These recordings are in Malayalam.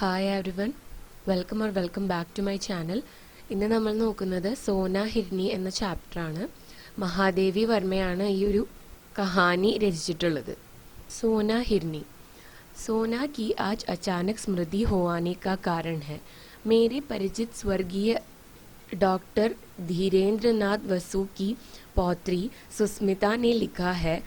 Hi everyone, welcome back to my channel. ഇന്ന് നമ്മൾ നോക്കുന്നത് സോന ഹിർനി എന്ന ചാപ്റ്ററാണ്. മഹാദേവി വർമ്മയാണ് ഈ ഒരു കഹാനി രചിച്ചിട്ടുള്ളത്. സോന ഹിർനി. सोना की आज अचानक स्मृति होने का कारण है. मेरे परिचित स्वर्गीय डॉक्टर धीरेन्द्रनाथ वसु की पौत्री सुस्मिता ने लिखा है,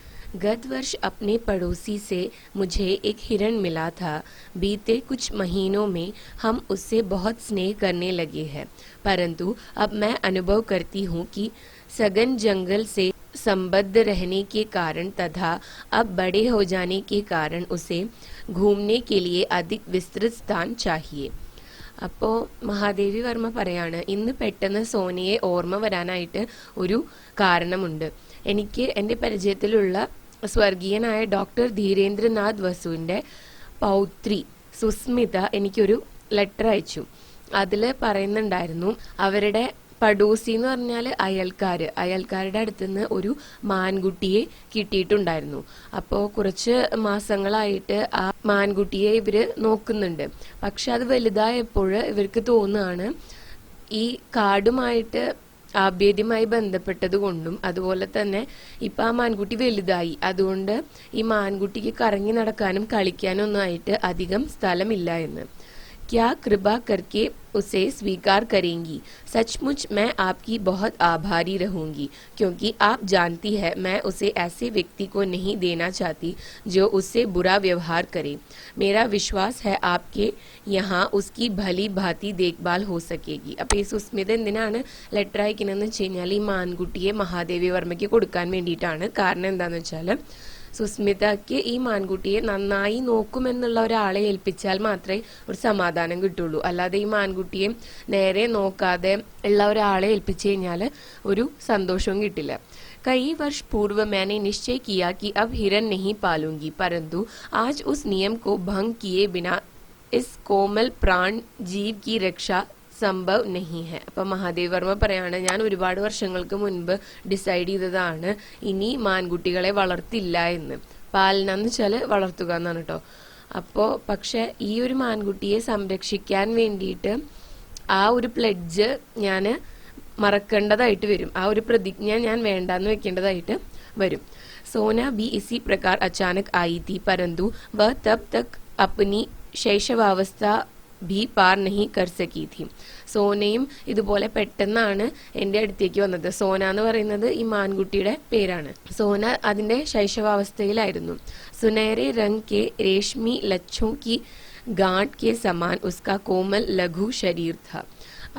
गत वर्ष अपने पड़ोसी से मुझे एक हिरण मिला था. बीते कुछ महीनों में हम उससे बहुत स्नेह करने लगे हैं, परंतु अब मैं अनुभव करती हूँ कि सघन जंगल से संबद्ध रहने के कारण तथा अब बड़े हो जाने के कारण उसे घूमने के लिए अधिक विस्तृत स्थान चाहिए. അപ്പോൾ മഹാദേവി വർമ്മ പറയാണ്, ഇന്ന് പെട്ടെന്ന് സോനയെ ഓർമ്മ വരാനായിട്ട് ഒരു കാരണമുണ്ട്. എനിക്ക് എൻ്റെ പരിചയത്തിലുള്ള സ്വർഗീയനായ ഡോക്ടർ ധീരേന്ദ്രനാഥ് വസുവിൻ്റെ പൗത്രി സുസ്മിത എനിക്കൊരു ലെറ്റർ അയച്ചു. അതിൽ പറയുന്നുണ്ടായിരുന്നു, അവരുടെ പടൂസി എന്ന് പറഞ്ഞാൽ അയൽക്കാരുടെ അടുത്തുനിന്ന് ഒരു മാൻകുട്ടിയെ കിട്ടിയിട്ടുണ്ടായിരുന്നു. അപ്പോൾ കുറച്ച് മാസങ്ങളായിട്ട് ആ മാൻകുട്ടിയെ ഇവർ നോക്കുന്നുണ്ട്. പക്ഷെ അത് വലുതായപ്പോൾ ഇവർക്ക് തോന്നുകയാണ് ഈ കാടുമായിട്ട് ആഭ്യന്തരമായി ബന്ധപ്പെട്ടത് കൊണ്ടും അതുപോലെ തന്നെ ഇപ്പം ആ മാൻകുട്ടി വലുതായി, അതുകൊണ്ട് ഈ മാൻകുട്ടിക്ക് കറങ്ങി നടക്കാനും കളിക്കാനും ഒന്നും ആയിട്ട് അധികം സ്ഥലമില്ല എന്ന്. क्या कृपा करके उसे स्वीकार करेंगी? सचमुच मैं आपकी बहुत आभारी रहूंगी, क्योंकि आप जानती है मैं उसे ऐसे व्यक्ति को नहीं देना चाहती जो उससे बुरा व्यवहार करे. मेरा विश्वास है आपके यहाँ उसकी भली भांति देखभाल हो सकेगी. അപ്പോൾ ഈ സുസ്മിത എന്തിനാണ് ലെറ്റർ അയക്കുന്നതെന്ന് വെച്ച് കഴിഞ്ഞാൽ ഈ മാൻകുട്ടിയെ മഹാദേവി വർമ്മയ്ക്ക് കൊടുക്കാൻ വേണ്ടിയിട്ടാണ്. കാരണം എന്താണെന്ന് വെച്ചാൽ സുസ്മിതയ്ക്ക് ഈ മാൻകുട്ടിയെ നന്നായി നോക്കുമെന്നുള്ള ഒരാളെ ഏൽപ്പിച്ചാൽ മാത്രമേ ഒരു സമാധാനം കിട്ടുള്ളൂ. അല്ലാതെ ഈ മാൻകുട്ടിയെ നേരെ നോക്കാതെ ഉള്ള ഒരാളെ ഏൽപ്പിച്ചു കഴിഞ്ഞാൽ ഒരു സന്തോഷവും കിട്ടില്ല. कई वर्ष पूर्व मैंने निश्चय किया कि अब हिरन नहीं पालूंगी, परंतु आज उस नियम को भंग किए बिना इस कोमल प्राण जीव की रक्षा സംഭവ് നഹി ഹെ. അപ്പം മഹാദേവ് വർമ്മ പറയാണ്, ഞാൻ ഒരുപാട് വർഷങ്ങൾക്ക് മുൻപ് ഡിസൈഡ് ചെയ്തതാണ് ഇനി മാൻകുട്ടികളെ വളർത്തില്ല എന്ന്. പാലന എന്ന് വെച്ചാൽ വളർത്തുക എന്നാണ് കേട്ടോ. അപ്പോൾ പക്ഷെ ഈ ഒരു മാൻകുട്ടിയെ സംരക്ഷിക്കാൻ വേണ്ടിയിട്ട് ആ ഒരു പ്ലെഡ്ജ് ഞാൻ മറക്കേണ്ടതായിട്ട് വരും, ആ ഒരു പ്രതിജ്ഞ ഞാൻ വേണ്ടാന്ന് വെക്കേണ്ടതായിട്ട് വരും. സോന ബി ഇസി പ്രകാർ അച്ചാനക് ആയി തീ, പരന്തു വ തബ് തക് അപ്നി ശൈശവാവസ്ഥ ഭീ പാർ നഹി കർ സക്കി थी. സോനയും ഇതുപോലെ പെട്ടെന്നാണ് എൻ്റെ അടുത്തേക്ക് വന്നത്. സോന എന്ന് പറയുന്നത് ഈ മാൻകുട്ടിയുടെ പേരാണ്. സോന അതിൻ്റെ ശൈശവാവസ്ഥയിലായിരുന്നു. സുനേരെ രംഗ് കെ രേഷ്മി ലച്ഛോ കി ഗാട്ട് കെ സമാൻ ഉസ്കാ കോമൽ ലഘു ശരീർ ഥ.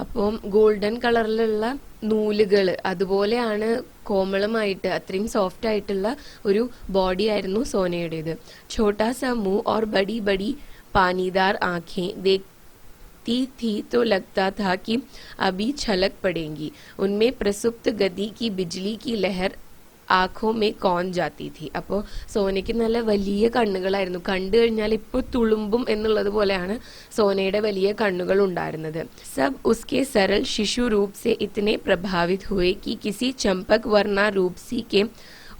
അപ്പം ഗോൾഡൻ കളറിലുള്ള നൂലുകൾ അതുപോലെയാണ് കോമളമായിട്ട് അത്രയും സോഫ്റ്റ് ആയിട്ടുള്ള ഒരു ബോഡി ആയിരുന്നു സോനയുടേത്. ഛോട്ടാ സാ മുഹ് और बड़ी बड़ी पानीदार आंखें देखती थी तो लगता था कि अभी छलक पड़ेंगी. उनमें प्रसुप्त गति की बिजली की लहर ആഖോ മേ കോൺ ജാത്തി थी. അപ്പോൾ സോനയ്ക്ക് നല്ല വലിയ കണ്ണുകളായിരുന്നു. കണ്ടു കഴിഞ്ഞാൽ ഇപ്പോൾ തുളുമ്പും എന്നുള്ളത് പോലെയാണ് സോനയുടെ വലിയ കണ്ണുകൾ ഉണ്ടായിരുന്നത്. സബ് ഉസ്കെ सरल शिशु रूप से इतने प्रभावित हुए कि किसी चंपक वर्णा रूपसी के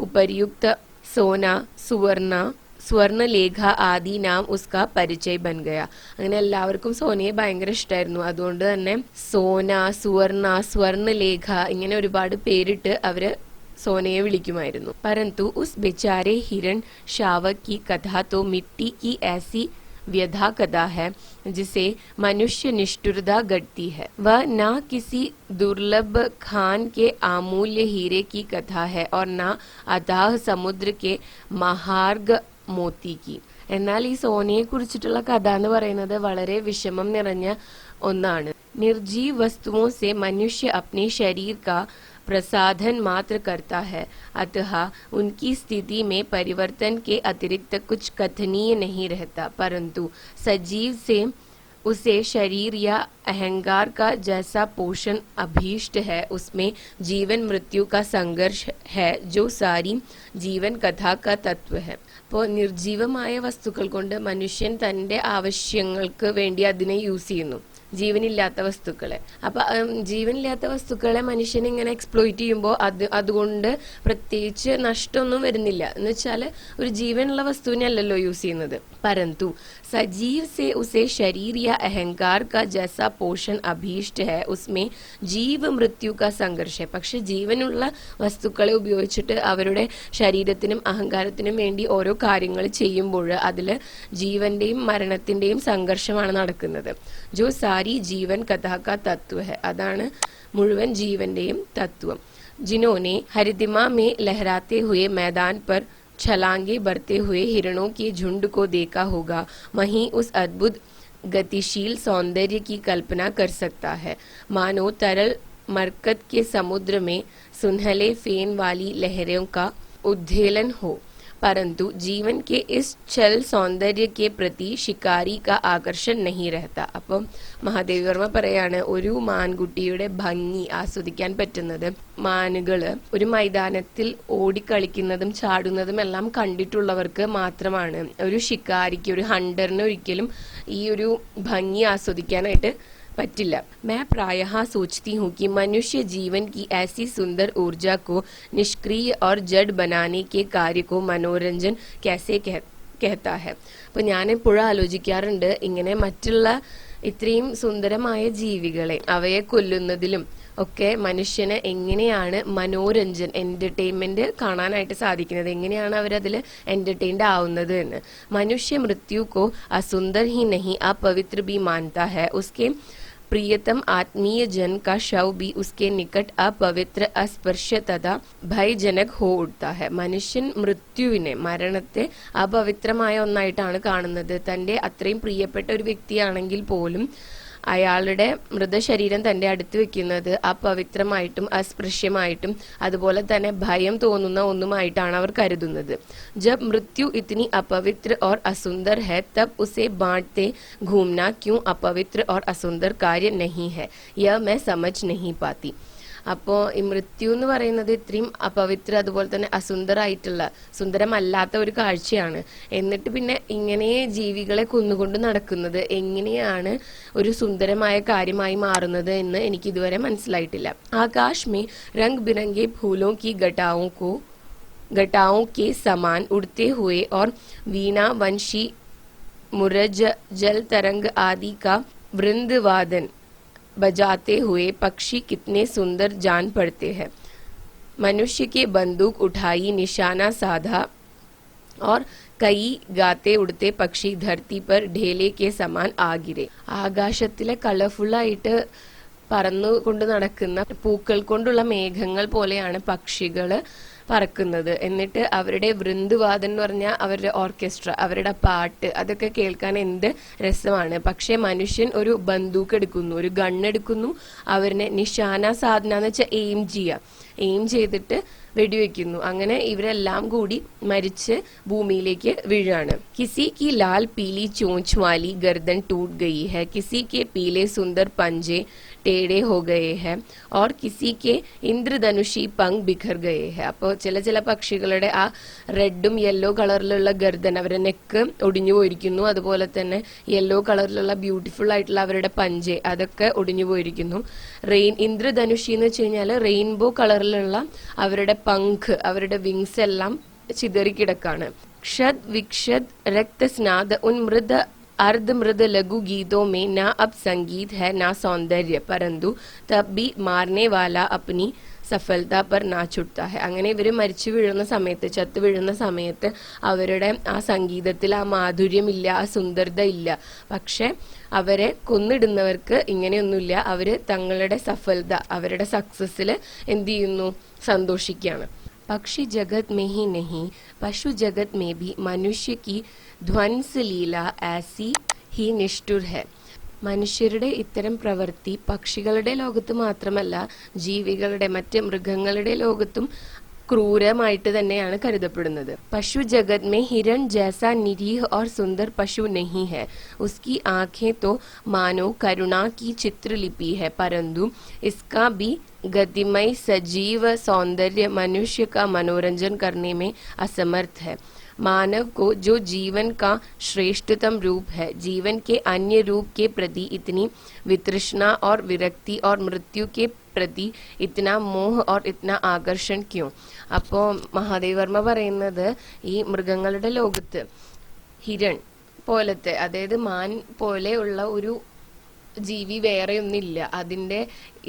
उपर्युक्त सोना സ്വർണലേഖ ആദി നാം ഉസ്കാ പരിചയ ബൻ ഗയ. അങ്ങനെ എല്ലാവർക്കും സോനയെ ഭയങ്കര ഇഷ്ടമായിരുന്നു. അതുകൊണ്ട് തന്നെ സോന, സുവർണ, സ്വർണലേഖ ഇങ്ങനെ ഒരുപാട് പേരിട്ട് അവര് സോനയെ വിളിക്കുമായിരുന്നു. परंतु उस बेचारे हिरण शावक की कथा तो मिट्टी की ऐसी व्यथा कथा है जिसे मनुष्य निष्ठुरता गढ़ती है. वह न किसी दुर्लभ खान के अमूल्य हीरे की कथा है और न अथाह समुद्र के महार्ग മോത്തി की. എന്നാൽ ഈ സോനയെ കുറിച്ചിട്ടുള്ള കഥ എന്ന് പറയുന്നത് വളരെ വിഷമം നിറഞ്ഞ ഒന്നാണ്. നിർജീവ് വസ്തുओं से मनुष्य अपने शरीर का प्रसाधन मात्र करता है, अतः उनकी स्थिति में परिवर्तन के अतिरिक्त कुछ कथनीय नहीं रहता. परंतु सजीव से उसे शरीर या अहंकार का जैसा पोषण अभीष्ट है, उसमें जीवन मृत्यु का संघर्ष है जो सारी जीवन कथा का तत्व है. അപ്പോൾ നിർജീവമായ വസ്തുക്കൾ കൊണ്ട് മനുഷ്യൻ തൻ്റെ ആവശ്യങ്ങൾക്ക് വേണ്ടി അതിനെ യൂസ് ചെയ്യുന്നു. ജീവനില്ലാത്ത വസ്തുക്കളെ. അപ്പൊ ജീവനില്ലാത്ത വസ്തുക്കളെ മനുഷ്യൻ ഇങ്ങനെ എക്സ്പ്ലോയിറ്റ് ചെയ്യുമ്പോൾ അതുകൊണ്ട് പ്രത്യേകിച്ച് നഷ്ടമൊന്നും വരുന്നില്ല. എന്ന് വെച്ചാല് ഒരു ജീവനുള്ള വസ്തുവിനെ അല്ലല്ലോ യൂസ് ചെയ്യുന്നത്. परंतु सजीव से उसे शरीर या अहंकार का जैसा पोषण अभीष्ट है उसमें जीव मृत्यु का संघर्ष है. പക്ഷെ ജീവനുള്ള വസ്തുക്കളെ ഉപയോഗിച്ചിട്ട് അവരുടെ ശരീരത്തിനും അഹങ്കാരത്തിനും വേണ്ടി ഓരോ കാര്യങ്ങൾ ചെയ്യുമ്പോൾ അതിൽ ജീവന്റെയും മരണത്തിന്റെയും സംഘർഷമാണ് നടക്കുന്നത്. ജോ സാരി ജീവൻ കഥാ കാ തത്വ ഹെ, അതാണ് മുഴുവൻ ജീവന്റെയും തത്വം. जिन्होंने हरितिमा में लहराते हुए मैदान पर छलांगे भरते हुए हिरणों के झुंड को देखा होगा, वहीं उस अद्भुत गतिशील सौंदर्य की कल्पना कर सकता है, मानो तरल मरकत के समुद्र में सुनहले फेन वाली लहरों का उद्वेलन हो. परंतु जीवन के इस छल सौंदर्य के प्रति शिकारी का ആകർഷൺ नहीं रहता. അപ്പം മഹാദേവി വർമ്മ പറയാണ്, ഒരു മാൻകുട്ടിയുടെ ഭംഗി ആസ്വദിക്കാൻ പറ്റുന്നത് മാനുകള് ഒരു മൈതാനത്തിൽ ഓടിക്കളിക്കുന്നതും ചാടുന്നതും എല്ലാം കണ്ടിട്ടുള്ളവർക്ക് മാത്രമാണ്. ഒരു ശിക്കാരിക്ക്, ഒരു ഹണ്ടറിന് ഒരിക്കലും ഈ ഒരു ഭംഗി ആസ്വദിക്കാനായിട്ട് पटिल्ला. मैं प्रायः सोचती हूँ कि मनुष्य जीवन की ऐसी सुंदर ऊर्जा को निष्क्रिय और जड़ बनाने के कार्य को मनोरंजन कैसे कहता है. അപ്പോൾ ഞാൻ എപ്പോഴും ആലോചിക്കാറുണ്ട്, ഇങ്ങനെ മറ്റുള്ള ഇത്രയും സുന്ദരമായ ജീവികളെ അവയെ കൊല്ലുന്നതിലും ഒക്കെ മനുഷ്യന് എങ്ങനെയാണ് മനോരഞ്ജൻ എന്റർടൈൻമെന്റ് കാണാനായിട്ട് സാധിക്കുന്നത്, എങ്ങനെയാണ് അവരതിൽ എന്റർടൈൻഡ് ആവുന്നത് എന്ന്. മനുഷ്യ മൃത്യു को असुंदर ही नहीं अपवित्र भी मानता है. उसके प्रियतम आत्मीय जन का शव भी उसके निकट अपवित्र अस्पर्श तथा ഭയജനക് ഹോ ഉഠ്താ ഹെ. മനുഷ്യൻ മൃത്യുവിനെ, മരണത്തെ അപവിത്രമായ ഒന്നായിട്ടാണ് കാണുന്നത്. തന്റെ അത്രയും പ്രിയപ്പെട്ട ഒരു വ്യക്തിയാണെങ്കിൽ പോലും അയാളുടെ മൃതശരീരം തന്റെ അടുത്ത് വെക്കുന്നത് അപവിത്രമായിട്ടും അസ്പൃശ്യമായിട്ടും അതുപോലെ തന്നെ ഭയം തോന്നുന്ന ഒന്നുമായിട്ടാണ് അവർ കരുതുന്നത്. ജബ് മൃത്യു ഇത്നി അപവിത്ര और असुंदर है तब उसे बांटते घूमना क्यों अपवित्र और असुंदर कार्य नहीं है, यह मैं समझ नहीं पाती. അപ്പോൾ ഈ മൃത്യു എന്ന് പറയുന്നത് ഇത്രയും അപവിത്ര അതുപോലെ തന്നെ അസുന്ദരായിട്ടുള്ള, സുന്ദരമല്ലാത്ത ഒരു കാഴ്ചയാണ്. എന്നിട്ട് പിന്നെ ഇങ്ങനെ ജീവികളെ കൊന്നുകൊണ്ട് നടക്കുന്നത് എങ്ങനെയാണ് ഒരു സുന്ദരമായ കാര്യമായി മാറുന്നത് എന്ന് എനിക്ക് ഇതുവരെ മനസ്സിലായിട്ടില്ല. ആകാശ് में रंग बिरंगे फूलों की घटाओं के समान उड़ते हुए और वीणा वंशी मुरज जल तरंग आदि का वृंदवादन बजाते हुए पक्षी कितने सुंदर जान पड़ते हैं. मनुष्य के बंदूक उठाई, निशाना साधा और कई गाते उड़ते പക്ഷി ധർത്തി पर ढेले के समान आ गिरे. ആകാശത്തിലെ കളർഫുള്ളായിട്ട് പറന്നുകൊണ്ട് നടക്കുന്ന പൂക്കൾ കൊണ്ടുള്ള മേഘങ്ങൾ പോലെയാണ് പക്ഷികള് പറക്കുന്നത്. എന്നിട്ട് അവരുടെ വൃന്ദവാദം എന്ന് പറഞ്ഞാൽ അവരുടെ ഓർക്കസ്ട്ര, അവരുടെ പാട്ട്, അതൊക്കെ കേൾക്കാൻ എന്ത് രസമാണ്. പക്ഷെ മനുഷ്യൻ ഒരു ബന്ദൂക്ക് എടുക്കുന്നു, ഒരു ഗണ്ണെടുക്കുന്നു, അവരിനെ നിശാന സാധന എന്ന് വെച്ചാൽ എയിം ചെയ്തിട്ട് വെടിവെക്കുന്നു. അങ്ങനെ ഇവരെല്ലാം കൂടി മരിച്ച് ഭൂമിയിലേക്ക് വീഴാണ്. किसी की लाल पीली चोंच वाली गर्दन टूट गई है, किसी के पीले सुंदर पंजे टेढ़े हो गए हैं और किसी के इंद्रधनुषी पंख बिखर गए हैं. അപ്പോൾ ചില പക്ഷികളുടെ ആ റെഡും യെല്ലോ കളറിലുള്ള ഗർദൻ, അവരുടെ നെക്ക് ഒടിഞ്ഞു പോയിരിക്കുന്നു. അതുപോലെ തന്നെ യെല്ലോ കളറിലുള്ള ബ്യൂട്ടിഫുൾ ആയിട്ടുള്ള അവരുടെ പഞ്ചെ, അതൊക്കെ ഒടിഞ്ഞു പോയിരിക്കുന്നു. ഇന്ദ്രധനുഷി എന്ന് വെച്ച് കഴിഞ്ഞാൽ റെയിൻബോ കളറിലുള്ള അവരുടെ പങ്ക്, അവരുടെ വിങ്സ് എല്ലാം ചിതറിക്കിടക്കാണ്. क्षद विक्षद रक्त स्नाद उन मृद अर्ध मृद लघु गीतों में ना अब संगीत है ना सौंदर्य, परंतु तब भी मारने वाला अपनी സഫലത പർ നാച്ചുട്ട ഹെ. അങ്ങനെ ഇവർ മരിച്ചു വീഴുന്ന സമയത്ത്, ചത്തു വീഴുന്ന സമയത്ത് അവരുടെ ആ സംഗീതത്തിൽ ആ മാധുര്യമില്ല, ആ സുന്ദരത ഇല്ല. പക്ഷെ അവരെ കൊന്നിടുന്നവർക്ക് ഇങ്ങനെയൊന്നുമില്ല. അവര് തങ്ങളുടെ സഫലത, അവരുടെ സക്സസിൽ എന്ത് ചെയ്യുന്നു, സന്തോഷിക്കുകയാണ്. पक्षी जगत में ही नहीं पशु जगत में भी मनुष्य की ध्वंस लीला ऐसी ही निष्ठुर है. മനുഷ്യരുടെ ഇത്തരം പ്രവൃത്തി പക്ഷികളുടെ ലോകത്ത് മാത്രമല്ല, ജീവികളുടെ, മറ്റ് മൃഗങ്ങളുടെ ലോകത്തും ക്രൂരമായിട്ട് തന്നെയാണ് കരുതപ്പെടുന്നത്. പശു ജഗത് में हिरण जैसा निरीह और सुंदर पशु नहीं है. उसकी आंखें तो मानो करुणा की चित्रलिपि है, परंतु इसका भी गतिमय सजीव सौंदर्य मनुष्य का मनोरंजन करने में असमर्थ है। मानव को जो जीवन का श्रेष्ठतम रूप है, जीवन के अन्य रूप के प्रति इतनी वितृष्णा और विरक्ति और मृत्यु के പ്രതി ഇത്തന മോഹ ഓർ ഇത്തന ആകർഷൺ ക്യോं? അപ്പോൾ മഹാദേവർമ്മ പറയുന്നത് ഈ മൃഗങ്ങളുടെ ലോകത്ത് ഹിരൺ പോലത്തെ, അതായത് മാൻ പോലെയുള്ള ഒരു ജീവി വേറെ ഒന്നില്ല. അതിന്റെ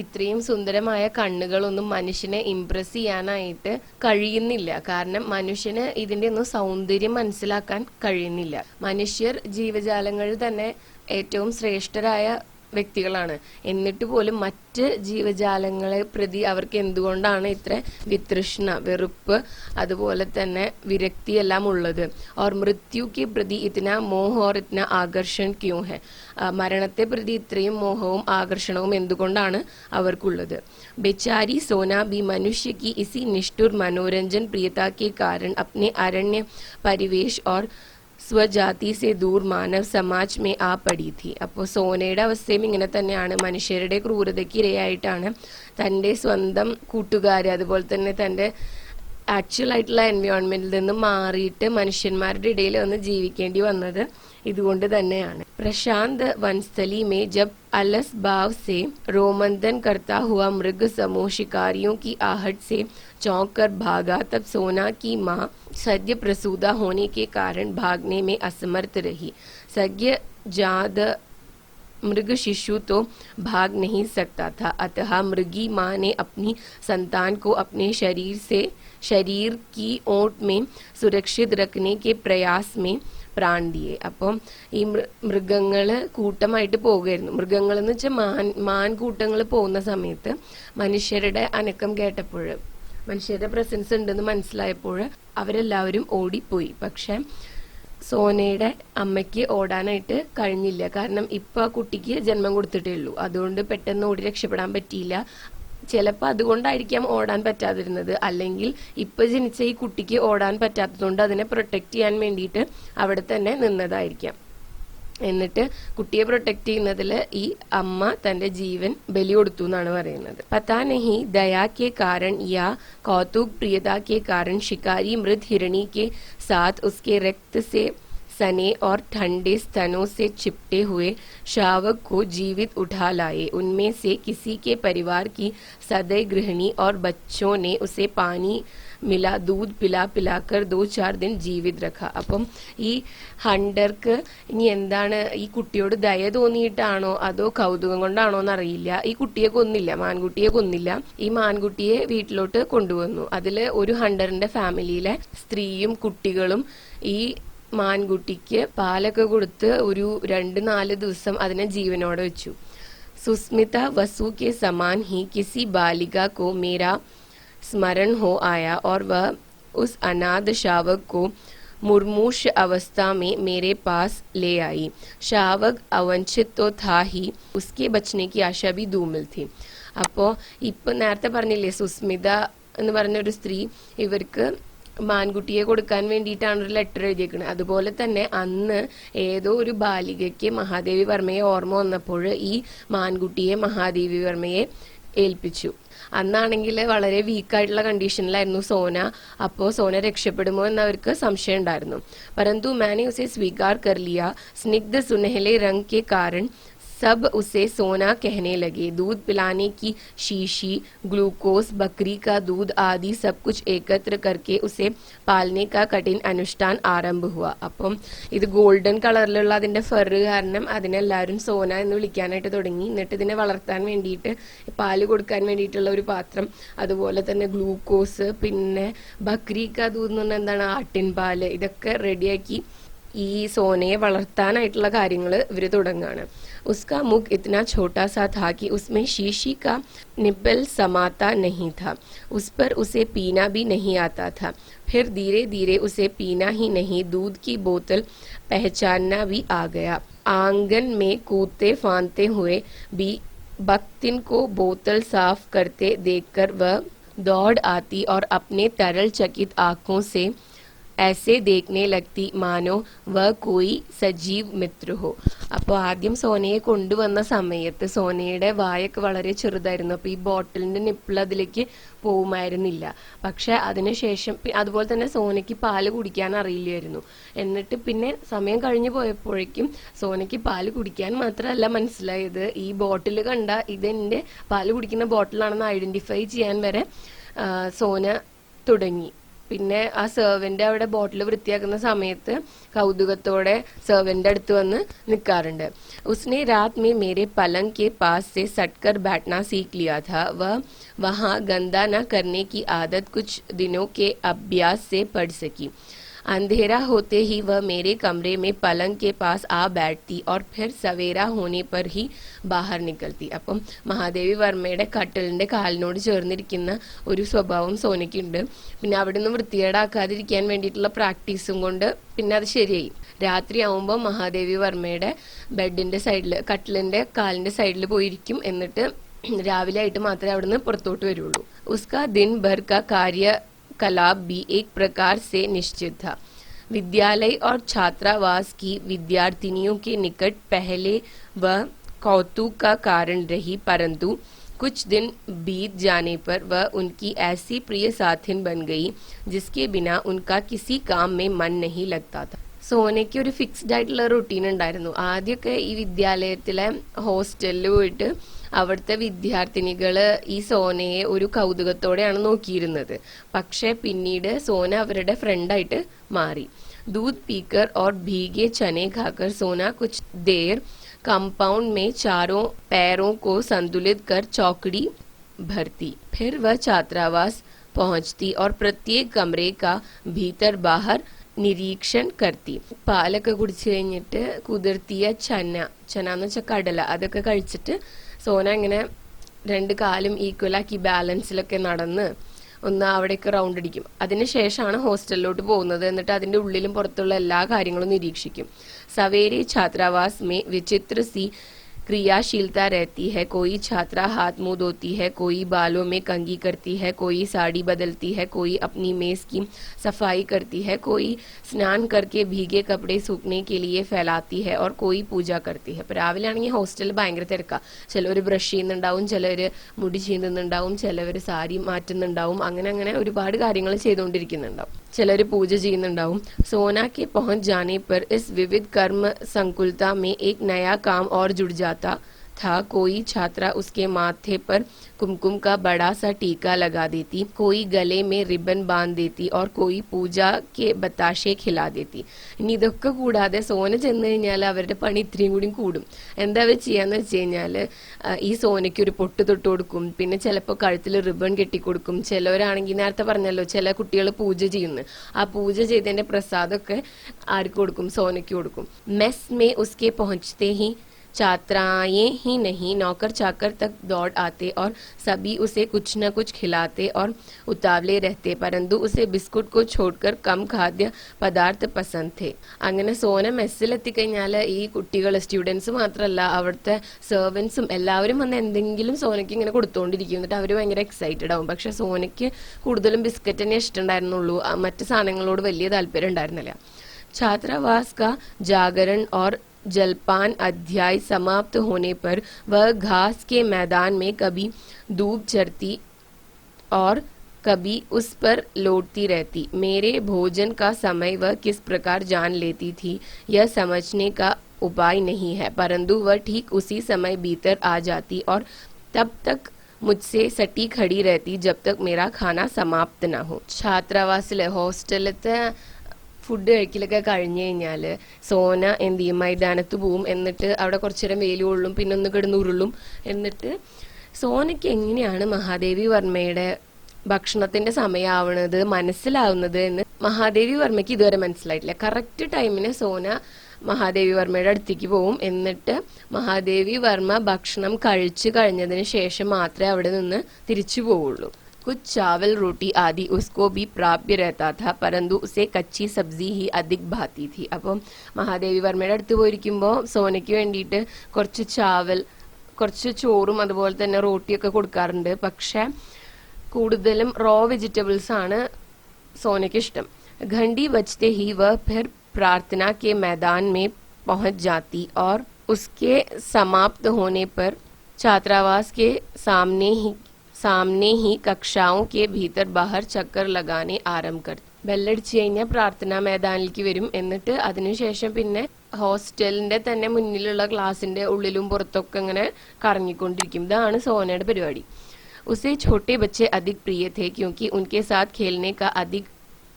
ഇത്രയും സുന്ദരമായ കണ്ണുകളൊന്നും മനുഷ്യനെ ഇംപ്രസ് ചെയ്യാനായിട്ട് കഴിയുന്നില്ല. കാരണം മനുഷ്യന് ഇതിന്റെ ഒന്നും സൗന്ദര്യം മനസ്സിലാക്കാൻ കഴിയുന്നില്ല. മനുഷ്യർ ജീവജാലങ്ങളിൽ തന്നെ ഏറ്റവും ശ്രേഷ്ഠരായ വ്യക്തികളാണ്. എന്നിട്ട് പോലും മറ്റ് ജീവജാലങ്ങളെ പ്രതി അവർക്ക് എന്തുകൊണ്ടാണ് ഇത്ര വിതൃഷ്ണ, വെറുപ്പ്, അതുപോലെ തന്നെ വിരക്തിയെല്ലാം ഉള്ളത്? और मृत्यु के प्रति इतना मोह और इतना आकर्षण क्यों है? മരണത്തെ പ്രതി ഇത്രയും മോഹവും ആകർഷണവും എന്തുകൊണ്ടാണ് അവർക്കുള്ളത്? बेचारी सोना भी मनुष्य की इसी निष्ठुर मनोरंजन प्रियता के कारण अपने अरण्य परिवेश और സ്വജാതി സെ ദൂർ മാനവ സമാജ് മേ ആ പടി थी. അപ്പോൾ സോനയുടെ അവസ്ഥയും ഇങ്ങനെ തന്നെയാണ്. മനുഷ്യരുടെ ക്രൂരതയ്ക്ക് ഇരയായിട്ടാണ് തൻ്റെ സ്വന്തം കൂട്ടുകാർ, അതുപോലെ തന്നെ തൻ്റെ ആക്ച്വൽ ആയിട്ടുള്ള എൻവയോൺമെന്റിൽ നിന്ന് മാറിയിട്ട് മനുഷ്യന്മാരുടെ ഇടയിൽ വന്ന് ജീവിക്കേണ്ടി വന്നത് ഇതുകൊണ്ട് തന്നെയാണ്. പ്രശാന്ത് വൻസ്ഥലി में जब अलस भाव से रोमंथन करता हुआ मृग समूह शिकारियों की आहट से चौंक कर भागा, तब सोना की माँ सद्य प्रसूदा होने के कारण भागने में असमर्थ रही. सद्य जात मृग शिशु तो भाग नहीं सकता था, अतः मृगी माँ ने अपनी संतान को अपने शरीर की ओट में सुरक्षित रखने के प्रयास में പ്രാൺ ദിയെ. അപ്പം ഈ മൃഗങ്ങൾ കൂട്ടമായിട്ട് പോകുമായിരുന്നു. മൃഗങ്ങൾ എന്ന് വെച്ചാൽ മാൻ കൂട്ടങ്ങൾ പോകുന്ന സമയത്ത് മനുഷ്യരുടെ അനക്കം കേട്ടപ്പോൾ, മനുഷ്യരുടെ പ്രസൻസ് ഉണ്ടെന്ന് മനസ്സിലായപ്പോൾ അവരെല്ലാവരും ഓടിപ്പോയി. പക്ഷെ സോനയുടെ അമ്മയ്ക്ക് ഓടാനായിട്ട് കഴിഞ്ഞില്ല. കാരണം ഇപ്പൊ ആ കുട്ടിക്ക് ജന്മം കൊടുത്തിട്ടേ ഉള്ളൂ. അതുകൊണ്ട് പെട്ടെന്ന് ഓടി രക്ഷപ്പെടാൻ പറ്റിയില്ല. ചിലപ്പോൾ അതുകൊണ്ടായിരിക്കാം ഓടാൻ പറ്റാതിരുന്നത്. അല്ലെങ്കിൽ ഇപ്പൊ ജനിച്ച ഈ കുട്ടിക്ക് ഓടാൻ പറ്റാത്തതുകൊണ്ട് അതിനെ പ്രൊട്ടക്ട് ചെയ്യാൻ വേണ്ടിയിട്ട് അവിടെ തന്നെ നിന്നതായിരിക്കാം. എന്നിട്ട് കുട്ടിയെ പ്രൊട്ടക്ട് ചെയ്യുന്നതിൽ ഈ അമ്മ തന്റെ ജീവൻ ബലി കൊടുത്തു എന്നാണ് പറയുന്നത്. പതാ നഹി ദയാ കെ കാരൺ യാ കൗതുക പ്രിയത കെ കാരൺ शिकारी मृत हिरणी के साथ उसके रक्त से सने और ठंडे स्तनों से चिपटे हुए शावक को जीवित उठा लाए. उनमें से किसी के परिवार की सदै गृहिणी और बच्चों ने उसे पानी मिला दूध पिला पिलाकर 2-4 दिन ജീവിത് രഖ. അപ്പം ഈ ഹണ്ടർക്ക് ഇനി എന്താണ്, ഈ കുട്ടിയോട് ദയ തോന്നിയിട്ടാണോ അതോ കൗതുകം കൊണ്ടാണോ എന്നറിയില്ല, ഈ കുട്ടിയെ കൊന്നില്ല, മാൻകുട്ടിയെ കൊന്നില്ല. ഈ മാൻകുട്ടിയെ വീട്ടിലോട്ട് കൊണ്ടുവന്നു. അതിൽ ഒരു ഹണ്ടറിന്റെ ഫാമിലിയിലെ സ്ത്രീയും കുട്ടികളും ഈ മാൻകുട്ടിക്ക് പാലൊക്കെ കൊടുത്ത് ഒരു 2-4 ദിവസം അതിനെ ജീവനോടെ വെച്ചു. സുസ്മിത वसु के समान ही किसी बालिका को मेरा स्मरण हो आया और वह उस अनाथ शावक को मुर्मूष अवस्था में मेरे पास ले आई. शावक अवंचित तो था ही, उसके बचने की आशा भी दूमिल थी. അപ്പോൾ ഇപ്പൊ നേരത്തെ പറഞ്ഞില്ലേ സുസ്മിത എന്ന് പറഞ്ഞൊരു സ്ത്രീ ഇവർക്ക് മാൻകുട്ടിയെ കൊടുക്കാൻ വേണ്ടിയിട്ടാണ് ഒരു ലെറ്റർ എഴുതിയേക്കുന്നത്. അതുപോലെ തന്നെ അന്ന് ഏതോ ഒരു ബാലികയ്ക്ക് മഹാദേവി വർമ്മയെ ഓർമ്മ വന്നപ്പോൾ ഈ മാൻകുട്ടിയെ മഹാദേവി വർമ്മയെ ഏൽപ്പിച്ചു. അന്നാണെങ്കിൽ വളരെ വീക്കായിട്ടുള്ള കണ്ടീഷനിലായിരുന്നു സോന. അപ്പോൾ സോന രക്ഷപ്പെടുമോ എന്ന് അവർക്ക് സംശയം ഉണ്ടായിരുന്നു. परंतु मैंने उसे स्वीकार कर लिया. स्निग्ध सुनहले रंग के कारण सब उसे सोना कहने लगे. दूध पिलाने की शीशी, ग्लूकोज, बकरी का दूध आदि सब कुछ एकत्र करके उसे पालने का कठिन अनुष्ठान आरंभ हुआ. അപ്പം ഇത് ഗോൾഡൻ കളറിലുള്ള അതിന്റെ ഫർ കാരണം അതിനെല്ലാവരും സോന എന്ന് വിളിക്കാനായിട്ട് തുടങ്ങി. എന്നിട്ട് ഇതിനെ വളർത്താൻ വേണ്ടിയിട്ട് പാല് കൊടുക്കാൻ വേണ്ടിയിട്ടുള്ള ഒരു പാത്രം, അതുപോലെ തന്നെ ഗ്ലൂക്കോസ്, പിന്നെ ബക്രി കാ ദൂത് എന്ന് പറഞ്ഞാൽ എന്താണ്, ആട്ടിൻ പാല്, ഇതൊക്കെ റെഡിയാക്കി ഈ സോനയെ വളർത്താനായിട്ടുള്ള കാര്യങ്ങൾ ഇവര് തുടങ്ങാണ്. उसका मुख इतना छोटा सा था कि उसमें शीशी का निप्पल समाता नहीं था. उस पर उसे पीना भी नहीं आता था. फिर धीरे धीरे उसे पीना ही नहीं, दूध की बोतल पहचानना भी आ गया. आंगन में कूदते फांदते हुए भी बख्तिन को बोतल साफ करते देखकर वह दौड़ आती और अपने तरल चकित आंखों से ऐसे देखने लगती मानो वह कोई സജീവ് മിത്ര ഹോ. അപ്പോൾ ആദ്യം സോനയെ കൊണ്ടുവന്ന സമയത്ത് സോനയുടെ വായൊക്കെ വളരെ ചെറുതായിരുന്നു. അപ്പോൾ ഈ ബോട്ടിലിന്റെ നിപ്പിൾ അതിലേക്ക് പോവുമായിരുന്നില്ല. പക്ഷെ അതിനുശേഷം അതുപോലെ തന്നെ സോനയ്ക്ക് പാല് കുടിക്കാൻ അറിയില്ലായിരുന്നു. എന്നിട്ട് പിന്നെ സമയം കഴിഞ്ഞു പോയപ്പോഴേക്കും സോനയ്ക്ക് പാല് കുടിക്കാൻ മാത്രമല്ല മനസ്സിലായത്, ഈ ബോട്ടിൽ കണ്ട ഇതെന്റെ പാല് കുടിക്കുന്ന ബോട്ടിലാണെന്ന് ഐഡന്റിഫൈ ചെയ്യാൻ വരെ സോന തുടങ്ങി. പിന്നെ ആ സെർവന്റ് അവിടെ ബോട്ടിൽ വൃത്തിയാക്കുന്ന സമയത്ത് കൗതുകത്തോടെ സെർവന്റ് അടുത്ത് വന്ന് നിൽക്കാറുണ്ട്. उसने रात में मेरे पलंग के पास से सटकर बैठना सीख लिया था. वह वहां गंदा न करने की आदत कुछ दिनों के अभ्यास से पड़ सकी. अंधेरा होते ही वह मेरे कमरे में पलंग के पास आ बैठती और फिर सवेरा होने पर ही ബാഹർ നിക്കൽത്തി. അപ്പം മഹാദേവി വർമ്മയുടെ കട്ടിലിന്റെ കാലിനോട് ചേർന്നിരിക്കുന്ന ഒരു സ്വഭാവം സോനയ്ക്കുണ്ട്. പിന്നെ അവിടെ നിന്ന് വൃത്തികേടാക്കാതിരിക്കാൻ വേണ്ടിയിട്ടുള്ള പ്രാക്ടീസും കൊണ്ട് പിന്നെ അത് ശരിയായി. രാത്രി ആവുമ്പോൾ മഹാദേവി വർമ്മയുടെ ബെഡിന്റെ സൈഡിൽ, കട്ടിലിന്റെ കാലിന്റെ സൈഡിൽ പോയിരിക്കും. എന്നിട്ട് രാവിലെ ആയിട്ട് മാത്രമേ അവിടുന്ന് പുറത്തോട്ട് വരുള്ളൂ. ഉസ്കാ ദിൻ ഭർ കാ കാര്യ कलाप भी एक प्रकार से निश्चित था. विद्यालय और छात्रावास की विद्यार्थिनियों के निकट पहले वह कौतुक का कारण रही, परंतु कुछ दिन बीत जाने पर वह उनकी ऐसी प्रिय साथिन बन गई जिसके बिना उनका किसी काम में मन नहीं लगता था. സോനയ്ക്ക് ഒരു ഫിക്സ്ഡ് ആയിട്ടുള്ള റൂട്ടീൻ ഉണ്ടായിരുന്നു. ആദ്യമൊക്കെ ഈ വിദ്യാലയത്തിലെ ഹോസ്റ്റലിൽ പോയിട്ട് അവിടുത്തെ വിദ്യാർത്ഥിനികള് ഈ സോനയെ ഒരു കൗതുകത്തോടെയാണ് നോക്കിയിരുന്നത്. പക്ഷെ പിന്നീട് സോന അവരുടെ ഫ്രണ്ടായിട്ട് മാറി. दूध पीकर और भीगे चने खाकर सोना कुछ देर कंपाउंड में चारों पैरों को संतुलित कर चौकड़ी भरती. फिर वह छात्रावास पहुंचती और प्रत्येक कमरे का भीतर बाहर നിരീക്ഷൻ കർത്തി. പാലൊക്കെ കുടിച്ചു കഴിഞ്ഞിട്ട് കുതിർത്തിയ ചന എന്ന് വെച്ചാൽ കടല, അതൊക്കെ കഴിച്ചിട്ട് സോന ഇങ്ങനെ രണ്ട് കാലും ഈക്വലാക്കി ബാലൻസിലൊക്കെ നടന്ന് ഒന്ന് അവിടെയൊക്കെ റൗണ്ട് അടിക്കും. അതിനുശേഷമാണ് ഹോസ്റ്റലിലോട്ട് പോകുന്നത്. എന്നിട്ട് അതിന്റെ ഉള്ളിലും പുറത്തുള്ള എല്ലാ കാര്യങ്ങളും നിരീക്ഷിക്കും. സവേരെ ഛാത്രാവാസ് മേ വിചിത്ര സി क्रियाशीलता रहती है. कोई छात्रा हाथ मुंह धोती है, कोई बालों में कंघी करती है, कोई साड़ी बदलती है, कोई अपनी मेज की सफाई करती है, कोई स्नान करके भीगे कपड़े सूखने के लिए फैलाती है और कोई पूजा करती है. അപ്പോൾ രാവിലെ ആണെങ്കിൽ ഹോസ്റ്റലിൽ ഭയങ്കര തിരക്കാ. ചിലവർ ബ്രഷ് ചെയ്യുന്നുണ്ടാവും, ചിലവർ മുടി ചീന്തുന്നുണ്ടാവും, ചിലവർ സാരി മാറ്റുന്നുണ്ടാവും, അങ്ങനെ അങ്ങനെ ഒരുപാട് കാര്യങ്ങൾ ചെയ്തുകൊണ്ടിരിക്കുന്നുണ്ടാവും. ചിലർ പൂജ ചെയ്യുന്നുണ്ടാവും. सोना के पहुंच जाने पर इस विविध कर्म संकुलता में एक नया काम और जुड़ जाता था. कोई छात्रा उसके माथे पर कुमकुम का बड़ा सा टीका लगा देती, कोई गले में रिबन बांध देती और कोई पूजा के बताशे खिला देती. ഇനി ഇതൊക്കെ കൂടാതെ സോന ചെന്ന് കഴിഞ്ഞാൽ അവരുടെ പണി ഇത്രയും കൂടി കൂടും. എന്താ ചെയ്യാന്ന് വെച്ച് കഴിഞ്ഞാൽ ഈ സോനയ്ക്ക് ഒരു പൊട്ട് തൊട്ട് കൊടുക്കും. പിന്നെ ചിലപ്പോൾ കഴുത്തിൽ റിബൺ കെട്ടിക്കൊടുക്കും. ചിലവരാണെങ്കിൽ നേരത്തെ പറഞ്ഞല്ലോ ചില കുട്ടികൾ പൂജ ചെയ്യുന്നു, ആ പൂജ ചെയ്തതിന്റെ പ്രസാദമൊക്കെ ആർക്ക് കൊടുക്കും? സോനയ്ക്ക് കൊടുക്കും. മെസ് മേ ഉസ്കെ പहुंचते ही छात्राएं ही नहीं नौकर चाकर तक दौड़ आते और सभी उसे कुछ न कुछ खिलाते और उतावले रहते, परंतु उसे बिस्कुट को छोड़कर कम खाद्य पदार्थ पसंद थे. അങ്ങനെ സോന മെസ്സിലെത്തിക്കഴിഞ്ഞാൽ ഈ കുട്ടികൾ, സ്റ്റുഡൻസ് മാത്രമല്ല അവിടുത്തെ സെർവൻസും എല്ലാവരും വന്ന് എന്തെങ്കിലും സോനയ്ക്ക് ഇങ്ങനെ കൊടുത്തുകൊണ്ടിരിക്കും. എന്നിട്ട് അവർ ഭയങ്കര എക്സൈറ്റഡ് ആവും. പക്ഷെ സോനയ്ക്ക് കൂടുതലും ബിസ്ക്കറ്റ് തന്നെ ഇഷ്ടമുണ്ടായിരുന്നുള്ളൂ, മറ്റു സാധനങ്ങളോട് വലിയ താല്പര്യം ഉണ്ടായിരുന്നില്ല. छात्रावास का जागरण और जलपान अध्याय समाप्त होने पर वह घास के मैदान में कभी दूब चरती और कभी उस पर लौटती रहती. मेरे भोजन का समय वह किस प्रकार जान लेती थी यह समझने का उपाय नहीं है, परंतु वह ठीक उसी समय भीतर आ जाती और तब तक मुझसे सटी खड़ी रहती जब तक मेरा खाना समाप्त न हो. छात्रावासिലെ ഹോസ്റ്റലിലത്തെ ഫുഡ് കഴിക്കലൊക്കെ കഴിഞ്ഞു കഴിഞ്ഞാൽ സോന എന്ത് ചെയ്യും? മൈതാനത്ത് പോവും. എന്നിട്ട് അവിടെ കുറച്ചു നേരം വെയിൽ കൊള്ളും, പിന്നെ ഒന്ന് കിടന്ന് ഉരുളും. എന്നിട്ട് സോനയ്ക്ക് എങ്ങനെയാണ് മഹാദേവി വർമ്മയുടെ ഭക്ഷണത്തിന്റെ സമയമാവുന്നത് മനസ്സിലാവുന്നത് എന്ന് മഹാദേവി വർമ്മയ്ക്ക് ഇതുവരെ മനസ്സിലായിട്ടില്ല. കറക്റ്റ് ടൈമിന് സോന മഹാദേവി വർമ്മയുടെ അടുത്തേക്ക് പോവും. എന്നിട്ട് മഹാദേവി വർമ്മ ഭക്ഷണം കഴിച്ചു കഴിഞ്ഞതിന് ശേഷം മാത്രമേ അവിടെ നിന്ന് തിരിച്ചു പോവുള്ളൂ. कुछ चावल रोटी आदि उसको भी प्राप्य रहता था, परंतु उसे कच्ची सब्जी ही अधिक भाती थी. അപ്പം മഹാദേവി വർമ്മയുടെ അടുത്ത് പോയിരിക്കുമ്പോൾ സോനയ്ക്ക് വേണ്ടിയിട്ട് കുറച്ച് ചാവൽ, കുറച്ച് ചോറും അതുപോലെ തന്നെ റോട്ടിയൊക്കെ കൊടുക്കാറുണ്ട്. പക്ഷെ കൂടുതലും റോ വെജിറ്റബിൾസ് ആണ് സോനയ്ക്ക് ഇഷ്ടം. घंटी बजते ही वह फिर प्रार्थना के मैदान में पहुंच जाती और उसके समाप्त होने पर छात्रावास के सामने ही कक्षाओं के भीतर बाहर चक्कर लगाने ആരംഭം कर ബെല്ലടിച്ച് കഴിഞ്ഞാൽ പ്രാർത്ഥനാ मैदाനിലേക്ക് വരും. എന്നിട്ട് അതിനുശേഷം പിന്നെ ഹോസ്റ്റലിന്റെ തന്നെ മുന്നിലുള്ള ക്ലാസിന്റെ ഉള്ളിലും പുറത്തൊക്കെ ഇങ്ങനെ കറങ്ങിക്കൊണ്ടിരിക്കും. ഇതാണ് സോനയുടെ പരിപാടി. उसे छोटे बच्चे अधिक प्रिय थे क्योंकि उनके साथ खेलने का अधिक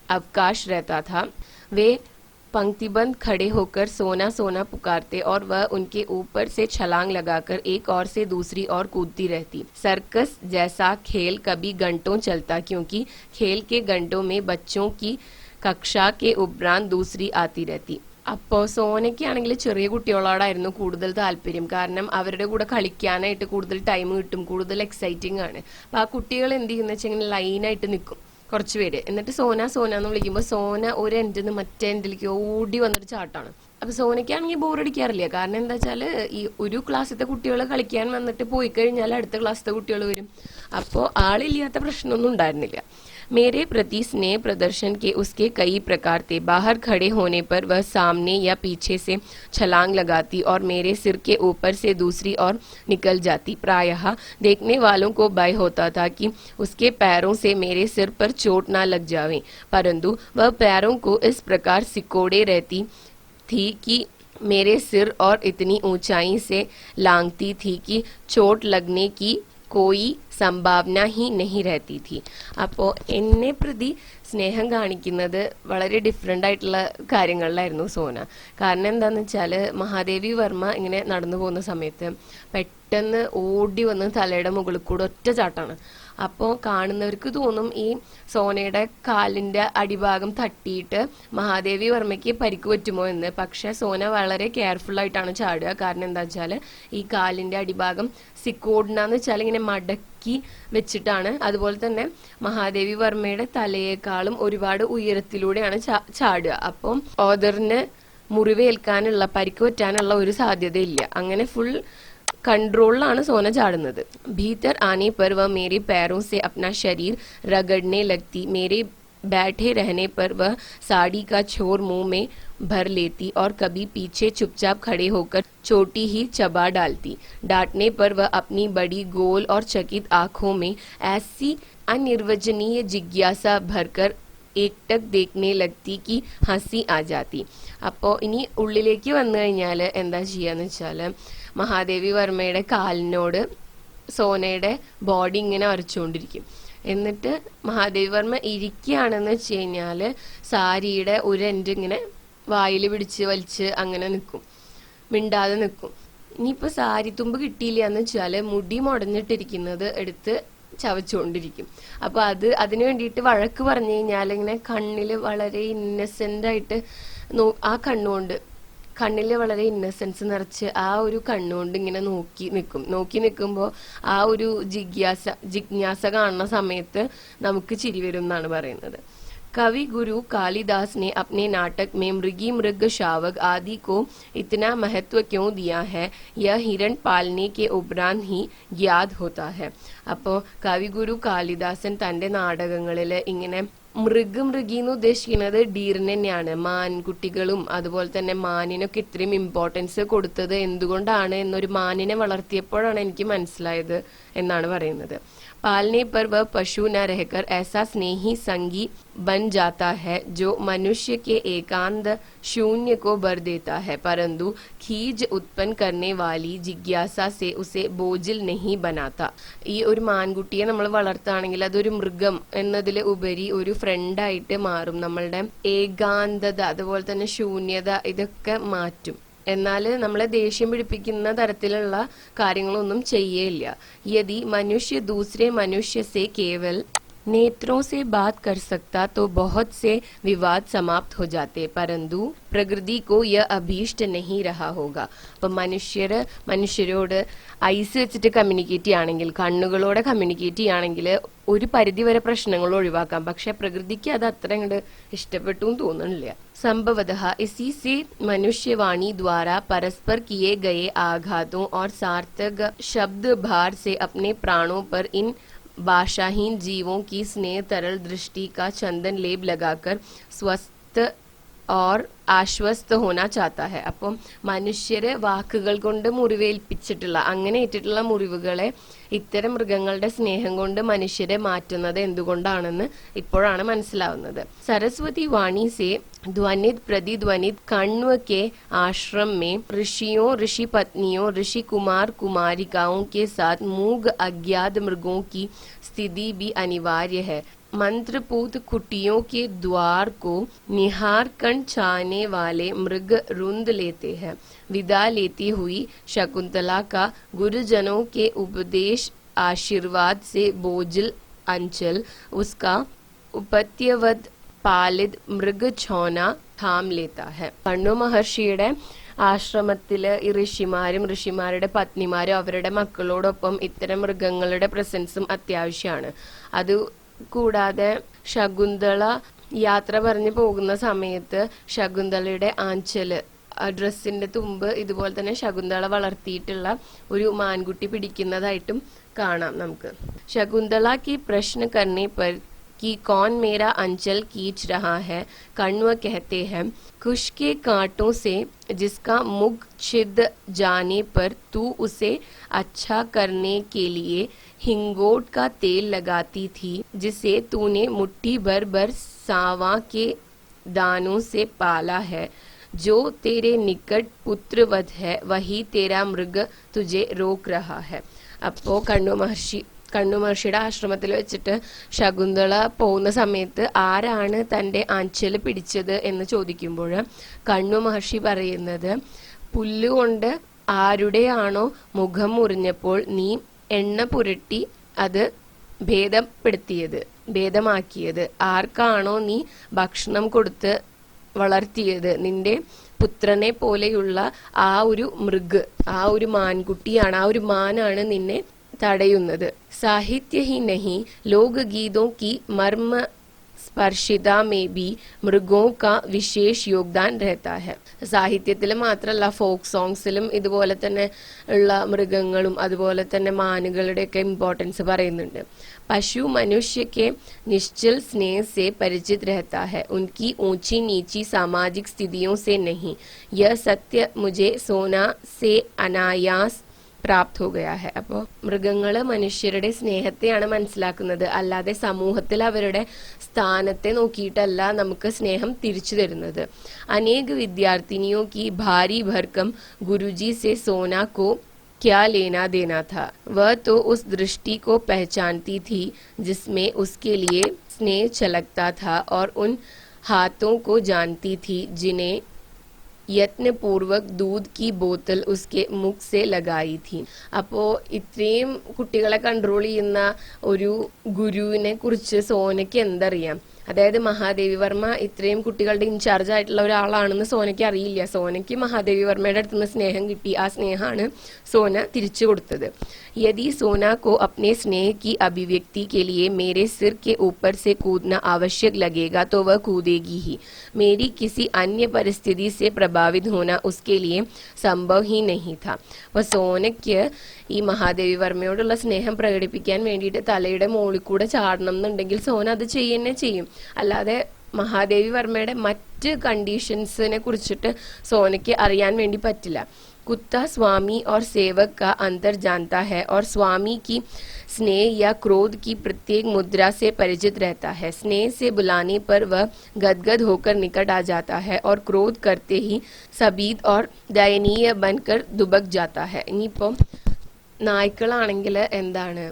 अवकाश रहता था. वे पंक्तिबंद खड़े होकर सोना सोना पुकारते और वह उनके ऊपर से छलांग लगाकर एक ओर से दूसरी ओर कूदती रहती. सर्कस जैसा खेल कभी घंटों चलता क्योंकि खेल के घंटों में बच्चों की कक्षा के उपरांत दूसरी आती रहती. അപ്പോൾ സോനയ്ക്കാണെങ്കിൽ ചെറിയ കുട്ടികളോടായിരുന്നു കൂടുതൽ താല്പര്യം. കാരണം അവരുടെ കൂടെ കളിക്കാനായിട്ട് കൂടുതൽ ടൈം കിട്ടും, കൂടുതൽ എക്സൈറ്റിംഗ് ആണ്. അപ്പോൾ ആ കുട്ടികൾ എന്ത് ചെയ്യുന്ന വെച്ചാൽ ഇങ്ങനെ ലൈനായിട്ട് നിൽക്കും കുറച്ച് പേര്. എന്നിട്ട് സോന സോന എന്ന് വിളിക്കുമ്പോൾ സോന ഒരു എൻഡിൽ നിന്ന് മറ്റേ എൻഡിലേക്ക് ഓടി വന്നൊരു ചാട്ടാണ്. അപ്പൊ സോനയ്ക്കാണെങ്കിൽ ബോറടിക്കാറില്ല. കാരണം എന്താ വെച്ചാൽ ഈ ഒരു ക്ലാസ്സിലത്തെ കുട്ടികൾ കളിക്കാൻ വന്നിട്ട് പോയി കഴിഞ്ഞാൽ അടുത്ത ക്ലാസ്സിലത്തെ കുട്ടികൾ വരും. അപ്പോൾ ആളില്ലാത്ത പ്രശ്നമൊന്നും ഉണ്ടായിരുന്നില്ല. मेरे प्रति स्नेह प्रदर्शन के उसके कई प्रकार थे. बाहर खड़े होने पर वह सामने या पीछे से छलांग लगाती और मेरे सिर के ऊपर से दूसरी ओर निकल जाती. प्रायः देखने वालों को भय होता था कि उसके पैरों से मेरे सिर पर चोट ना लग जावे, परंतु वह पैरों को इस प्रकार सिकोड़े रहती थी कि मेरे सिर और इतनी ऊंचाई से लांघती थी कि चोट लगने की कोई സംഭാവന ഹി നഹി രഹത്തി थी. അപ്പോൾ എന്നെ പ്രതി സ്നേഹം കാണിക്കുന്നത് വളരെ ഡിഫറെൻ്റ് ആയിട്ടുള്ള കാര്യങ്ങളിലായിരുന്നു സോന. കാരണം എന്താണെന്ന് വെച്ചാൽ മഹാദേവി വർമ്മ ഇങ്ങനെ നടന്നു പോകുന്ന സമയത്ത് പെട്ടെന്ന് ഓടി വന്ന് തലയുടെ മുകളിൽ കൂടെ ഒറ്റ ചാട്ടാണ്. അപ്പോൾ കാണുന്നവർക്ക് തോന്നും ഈ സോനയുടെ കാലിൻ്റെ അടിഭാഗം തട്ടിയിട്ട് മഹാദേവി വർമ്മയ്ക്ക് പരിക്ക് പറ്റുമോ എന്ന്. പക്ഷെ സോന വളരെ കെയർഫുൾ ആയിട്ടാണ് ചാടുക. കാരണം എന്താ വെച്ചാൽ ഈ കാലിൻ്റെ അടിഭാഗം സിക്കോഡ്നാന്ന് വെച്ചാൽ ഇങ്ങനെ മടക്കി വെച്ചിട്ടാണ്. അതുപോലെ തന്നെ മഹാദേവി വർമ്മയുടെ തലയേക്കാളും ഒരുപാട് ഉയരത്തിലൂടെയാണ് ചാടുക. അപ്പം ഓദറിന് മുറിവേൽക്കാനുള്ള പരിക്ക് പറ്റാനുള്ള ഒരു സാധ്യതയില്ല. അങ്ങനെ ഫുൾ कंट्रोल सोना झाड़नद. भीतर आने पर वह मेरे पैरों से अपना शरीर रगड़ने लगती. मेरे बैठे रहने पर वह साड़ी का छोर मुंह में भर लेती और कभी पीछे चुपचाप खड़े होकर चोटी ही चबा डालती. डांटने पर वह अपनी बड़ी गोल और चकित आंखों में ऐसी अनिर्वचनीय जिज्ञासा भरकर एकटक देखने लगती कि हंसी आ जाती. അപ്പോൾ ഇനി ഉള്ളിലേക്ക് വന്നു കഴിഞ്ഞാൽ എന്താ ചെയ്യാന്ന് വെച്ചാൽ മഹാദേവി വർമ്മയുടെ കാലിനോട് സോനയുടെ ബോഡി ഇങ്ങനെ വരച്ചുകൊണ്ടിരിക്കും. എന്നിട്ട് മഹാദേവി വർമ്മ ഇരിക്കുകയാണെന്ന് വെച്ച് കഴിഞ്ഞാൽ സാരിയുടെ ഒരു എൻഡ് ഇങ്ങനെ വായിൽ പിടിച്ച് വലിച്ച് അങ്ങനെ നിൽക്കും, മിണ്ടാതെ നിൽക്കും. ഇനിയിപ്പോൾ സാരി തുമ്പ് കിട്ടിയില്ല എന്ന് വെച്ചാൽ മുടി മുടഞ്ഞിട്ടിരിക്കുന്നത് എടുത്ത് ചവച്ചുകൊണ്ടിരിക്കും. അപ്പോൾ അതിനു വേണ്ടിയിട്ട് വഴക്ക് പറഞ്ഞു കഴിഞ്ഞാൽ ഇങ്ങനെ കണ്ണിൽ വളരെ ഇന്നസെൻ്റ് ആയിട്ട് ആ കണ്ണിൽ വളരെ ഇന്നസെൻസ് നിറച്ച് ആ ഒരു കണ്ണുകൊണ്ട് ഇങ്ങനെ നോക്കി നിൽക്കുമ്പോൾ ആ ഒരു ജിജ്ഞാസ കാണുന്ന സമയത്ത് നമുക്ക് ചിരി വരും എന്നാണ് പറയുന്നത്. कवि गुरु कालिदास ने अपने नाटक में मृगी मृग शावक आदि को इतना महत्व क्यों दिया है, यह हिरण पालने के उपरांत ही ज्ञात होता है. അപ്പോൾ കവിഗുരു കാളിദാസൻ തൻ്റെ നാടകങ്ങളിൽ ഇങ്ങനെ മൃഗി എന്ന് ഉദ്ദേശിക്കുന്നത് ഡീറിന് തന്നെയാണ്. മാൻകുട്ടികളും അതുപോലെ തന്നെ മാനിനൊക്കെ ഇത്രയും ഇമ്പോർട്ടൻസ് കൊടുത്തത് എന്തുകൊണ്ടാണ് എന്നൊരു മാനിനെ വളർത്തിയപ്പോഴാണ് എനിക്ക് മനസ്സിലായത് എന്നാണ് പറയുന്നത്. पालने पर वह पशु न रहकर ऐसा स्नेही संगी बन जाता है जो मनुष्य के एकांत शून्य को भर देता है, परंतु खीज उत्पन्न करने वाली जिज्ञासा से उसे बोझिल नहीं बनाता. ഈ ഒരു മാൻകുട്ടിയെ നമ്മൾ വളർത്തുകയാണെങ്കിൽ അതൊരു മൃഗം എന്നതിൽ ഉപരി ഒരു ഫ്രണ്ടായിട്ട് മാറും. നമ്മളുടെ ഏകാന്തത അതുപോലെ തന്നെ ശൂന്യത ഇതൊക്കെ മാറ്റും. എന്നാൽ നമ്മളെ ദേഷ്യം പിടിപ്പിക്കുന്ന തരത്തിലുള്ള കാര്യങ്ങളൊന്നും ചെയ്യേയില്ല. യദി മനുഷ്യ ദൂസരെ മനുഷ്യ സെ കേവൽ नेत्रों से बात कर सकता तो बहुत से विवाद समाप्त हो जाते, परंतु प्रकृति को यह अभीष्ट नहीं रहा होगा. അപ്പം മനുഷ്യരോട് ഐസ് വെച്ചിട്ട് കമ്മ്യൂണിക്കേറ്റ് ചെയ്യുകയാണെങ്കിൽ, കണ്ണുകളോടെ കമ്മ്യൂണിക്കേറ്റ് ചെയ്യുകയാണെങ്കിൽ ഒരു പരിധി വരെ പ്രശ്നങ്ങൾ ഒഴിവാക്കാം. പക്ഷെ പ്രകൃതിക്ക് അത് അത്ര അങ്ങോട്ട് ഇഷ്ടപ്പെട്ടു എന്ന് തോന്നുന്നില്ല. संभवतः इसी से मनुष्यवाणी द्वारा परस्पर किए गए आघातों और सार्थक शब्द भार से अपने प्राणों पर इन भाषाहीन जीवों की स्नेह तरल दृष्टि का चंदन लेप लगाकर स्वस्थ और ആശ്വസ്ത ഹോന ചാത്ത ഹെ. അപ്പം മനുഷ്യരെ വാക്കുകൾ കൊണ്ട് മുറിവേൽപ്പിച്ചിട്ടുള്ള അങ്ങനെ ഏറ്റിട്ടുള്ള മുറിവുകളെ ഇത്തരം മൃഗങ്ങളുടെ സ്നേഹം കൊണ്ട് മനുഷ്യരെ മാറ്റുന്നത് എന്തുകൊണ്ടാണെന്ന് ഇപ്പോഴാണ് മനസ്സിലാവുന്നത്. സരസ്വതി വാണി സെ ധ്വനിത് പ്രതിധ്വനിത് कण्व के आश्रम में ऋषियों ऋषि पत्नियों ऋषि कुमार कुमारिकाओं के साथ मूग अज्ञात मृगों की स्थिति भी अनिवार्य है. मंत्रपूत कुटियों के द्वार को निहार कर छाने वाले मृग रुंद लेते हैं. विदा लेती हुई शकुंतला का गुरुजनों के उपदेश आशीर्वाद से बोझिल अंचल उसका उपत्यवद പാലിത് മൃഗഛോന ധാം ലേത്ത ഹെ. കണ്ണു മഹർഷിയുടെ ആശ്രമത്തില് ഈ ഋഷിമാരുടെ പത്നിമാരും അവരുടെ മക്കളോടൊപ്പം ഇത്തരം മൃഗങ്ങളുടെ പ്രസൻസും അത്യാവശ്യമാണ്. അത് കൂടാതെ ശകുന്തള യാത്ര പറഞ്ഞു പോകുന്ന സമയത്ത് ശകുന്തളയുടെ ആഞ്ചല് ഡ്രസ്സിന്റെ തുമ്പ് ഇതുപോലെ തന്നെ ശകുന്തള വളർത്തിയിട്ടുള്ള ഒരു മാൻകുട്ടി പിടിക്കുന്നതായിട്ടും കാണാം നമുക്ക്. ശകുന്തള की प्रश्न करने पर कि कौन मेरा अंचल खींच रहा है, कण्व कहते हैं कुश के कांटों से जिसका मुख छिद जाने पर तू उसे अच्छा करने के लिए हिंगोट का तेल लगाती थी, जिसे तूने मुट्ठी भर सावा के दानों से पाला है. जो तेरे निकट पुत्रवत है वही तेरा मृग तुझे रोक रहा है. അപ്പോ കണ്ണു മഹർഷിയുടെ ആശ്രമത്തിൽ വെച്ചിട്ട് ശകുന്തള പോകുന്ന സമയത്ത് ആരാണ് തൻ്റെ ആഞ്ചല് പിടിച്ചത് എന്ന് ചോദിക്കുമ്പോൾ കണ്ണു മഹർഷി പറയുന്നത്, പുല്ലുകൊണ്ട് ആരുടെയാണോ മുഖം മുറിഞ്ഞപ്പോൾ നീ എണ്ണ പുരട്ടി അത് ഭേദമാക്കിയത്, ആർക്കാണോ നീ ഭക്ഷണം കൊടുത്ത് വളർത്തിയത്, നിന്റെ പുത്രനെ പോലെയുള്ള ആ ഒരു മൃഗ്, ആ ഒരു മാൻകുട്ടിയാണ്, ആ ഒരു മാനാണ് നിന്നെ തടയുന്നത്. സാഹിത്യ ഹി നഹി ലോകഗീതോं की मर्म സ്പർശിത में भी മൃഗോं का विशेष योगदान रहता है. സാഹിത്യത്തിൽ മാത്രമല്ല ഫോക്ക് സോങ്സിലും ഇതുപോലെ തന്നെ ഉള്ള മൃഗങ്ങളും അതുപോലെ തന്നെ മാനുകളുടെയൊക്കെ ഇമ്പോർട്ടൻസ് പറയുന്നുണ്ട്. पशु मनुष्य के निश्चल स्नेह से परिचित रहता है, उनकी ऊंची नीची सामाजिक स्थितियों से नहीं. यह सत्य मुझे सोना से अनायास പ്രാപ്ത് ഹോ ഗയാ ഹെ. അപ്പോൾ മൃഗങ്ങള് മനുഷ്യരുടെ സ്നേഹത്തെയാണ് മനസ്സിലാക്കുന്നത്, അല്ലാതെ സമൂഹത്തിൽ അവരുടെ സ്ഥാനത്തെ നോക്കിയിട്ടല്ല നമുക്ക് സ്നേഹം തിരിച്ചു തരുന്നത്. അനേക വിദ്യാർത്ഥിനിയോ की भारी भरकम गुरुजी से सोना को क्या लेना देना था. वह तो उस दृष्टि को पहचानती थी जिसमें उसके लिए स्नेह छलकता था और उन हाथों को जानती थी जिन्हें യത്നപൂർവക് ദൂത് കി ബോത്തൽ ഉസ്കെ മുഖ് സെ ലഗായി थी. അപ്പോൾ ഇത്രയും കുട്ടികളെ കൺട്രോൾ ചെയ്യുന്ന ഒരു ഗുരുവിനെ കുറിച്ച് സോനയ്ക്ക് എന്തറിയാം? അതായത് മഹാദേവി വർമ്മ ഇത്രയും കുട്ടികളുടെ ഇൻചാർജ് ആയിട്ടുള്ള ഒരാളാണെന്ന് സോനയ്ക്ക് അറിയില്ല. സോനയ്ക്ക് മഹാദേവി വർമ്മയുടെ അടുത്ത് നിന്ന് സ്നേഹം കിട്ടി, ആ സ്നേഹമാണ് സോന തിരിച്ചു കൊടുത്തത്. यदि सोना को अपने स्नेह की अभिव्यक्ति के लिए मेरे सिर के ऊपर से कूदना आवश्यक लगेगा तो वह कूदेगी ही. मेरी किसी अन्य परिस्थिति से प्रभावित होना उसके लिए संभव ही नहीं था. അപ്പോൾ സോനയ്ക്ക് ഈ മഹാദേവി വർമ്മയോടുള്ള സ്നേഹം പ്രകടിപ്പിക്കാൻ വേണ്ടിയിട്ട് തലയുടെ മുകളിൽ കൂടെ ചാടണം എന്നുണ്ടെങ്കിൽ സോന അത് ചെയ്യുന്നേ ചെയ്യും. അല്ലാതെ മഹാദേവി വർമ്മയുടെ മറ്റ് കണ്ടീഷൻസിനെ കുറിച്ചിട്ട് സോനയ്ക്ക് അറിയാൻ വേണ്ടി പറ്റില്ല. कुत्ता स्वामी और सेवक का अंतर जानता है और स्वामी की स्नेह या क्रोध की प्रत्येक मुद्रा से परिचित रहता है. स्नेह से बुलाने पर वह गदगद होकर निकट आ जाता है और क्रोध करते ही सबीद और दयनीय बनकर दुबक जाता है. ഇനിയിപ്പം നായ്ക്കളാണെങ്കിൽ എന്താണ്,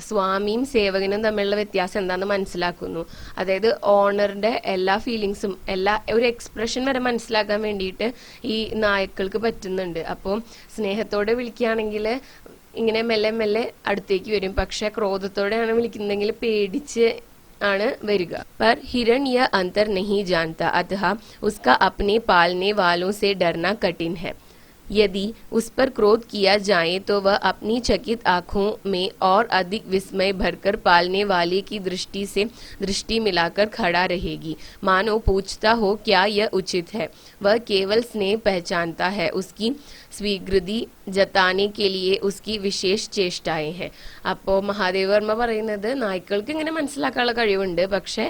സ്വാമിയും സേവകനും തമ്മിലുള്ള വ്യത്യാസം എന്താണെന്ന് മനസ്സിലാക്കുന്നു. അതായത് ഓണറിന്റെ എല്ലാ ഫീലിങ്സും ഒരു എക്സ്പ്രഷൻ വരെ മനസ്സിലാക്കാൻ വേണ്ടിയിട്ട് ഈ നായ്ക്കൾക്ക് പറ്റുന്നുണ്ട്. അപ്പോൾ സ്നേഹത്തോടെ വിളിക്കുകയാണെങ്കിൽ ഇങ്ങനെ മെല്ലെ മെല്ലെ അടുത്തേക്ക് വരും, പക്ഷെ ക്രോധത്തോടെയാണ് വിളിക്കുന്നതെങ്കിൽ പേടിച്ച് ആണ് വരിക. पर हिरण यह अंतर नहीं जानता, अतः उसका अपने पालने वालों से डरना कठिन है. यदि उस पर क्रोध किया जाए तो वह अपनी चकित आंखों में और अधिक विस्मय भरकर पालने वाले की दृष्टि से दृष्टि मिलाकर खड़ा रहेगी, मानो पूछता हो क्या यह उचित है। वह केवल स्नेह पहचानता है, उसकी സ്വീകൃതി ജത്താനെ के लिए उसकी വിശേഷ ചേഷ്ടായേ हैं। അപ്പോൾ മഹാദേവ വർമ്മ പറയുന്നത് നായ്ക്കൾക്ക് ഇങ്ങനെ മനസ്സിലാക്കാനുള്ള കഴിവുണ്ട്, പക്ഷെ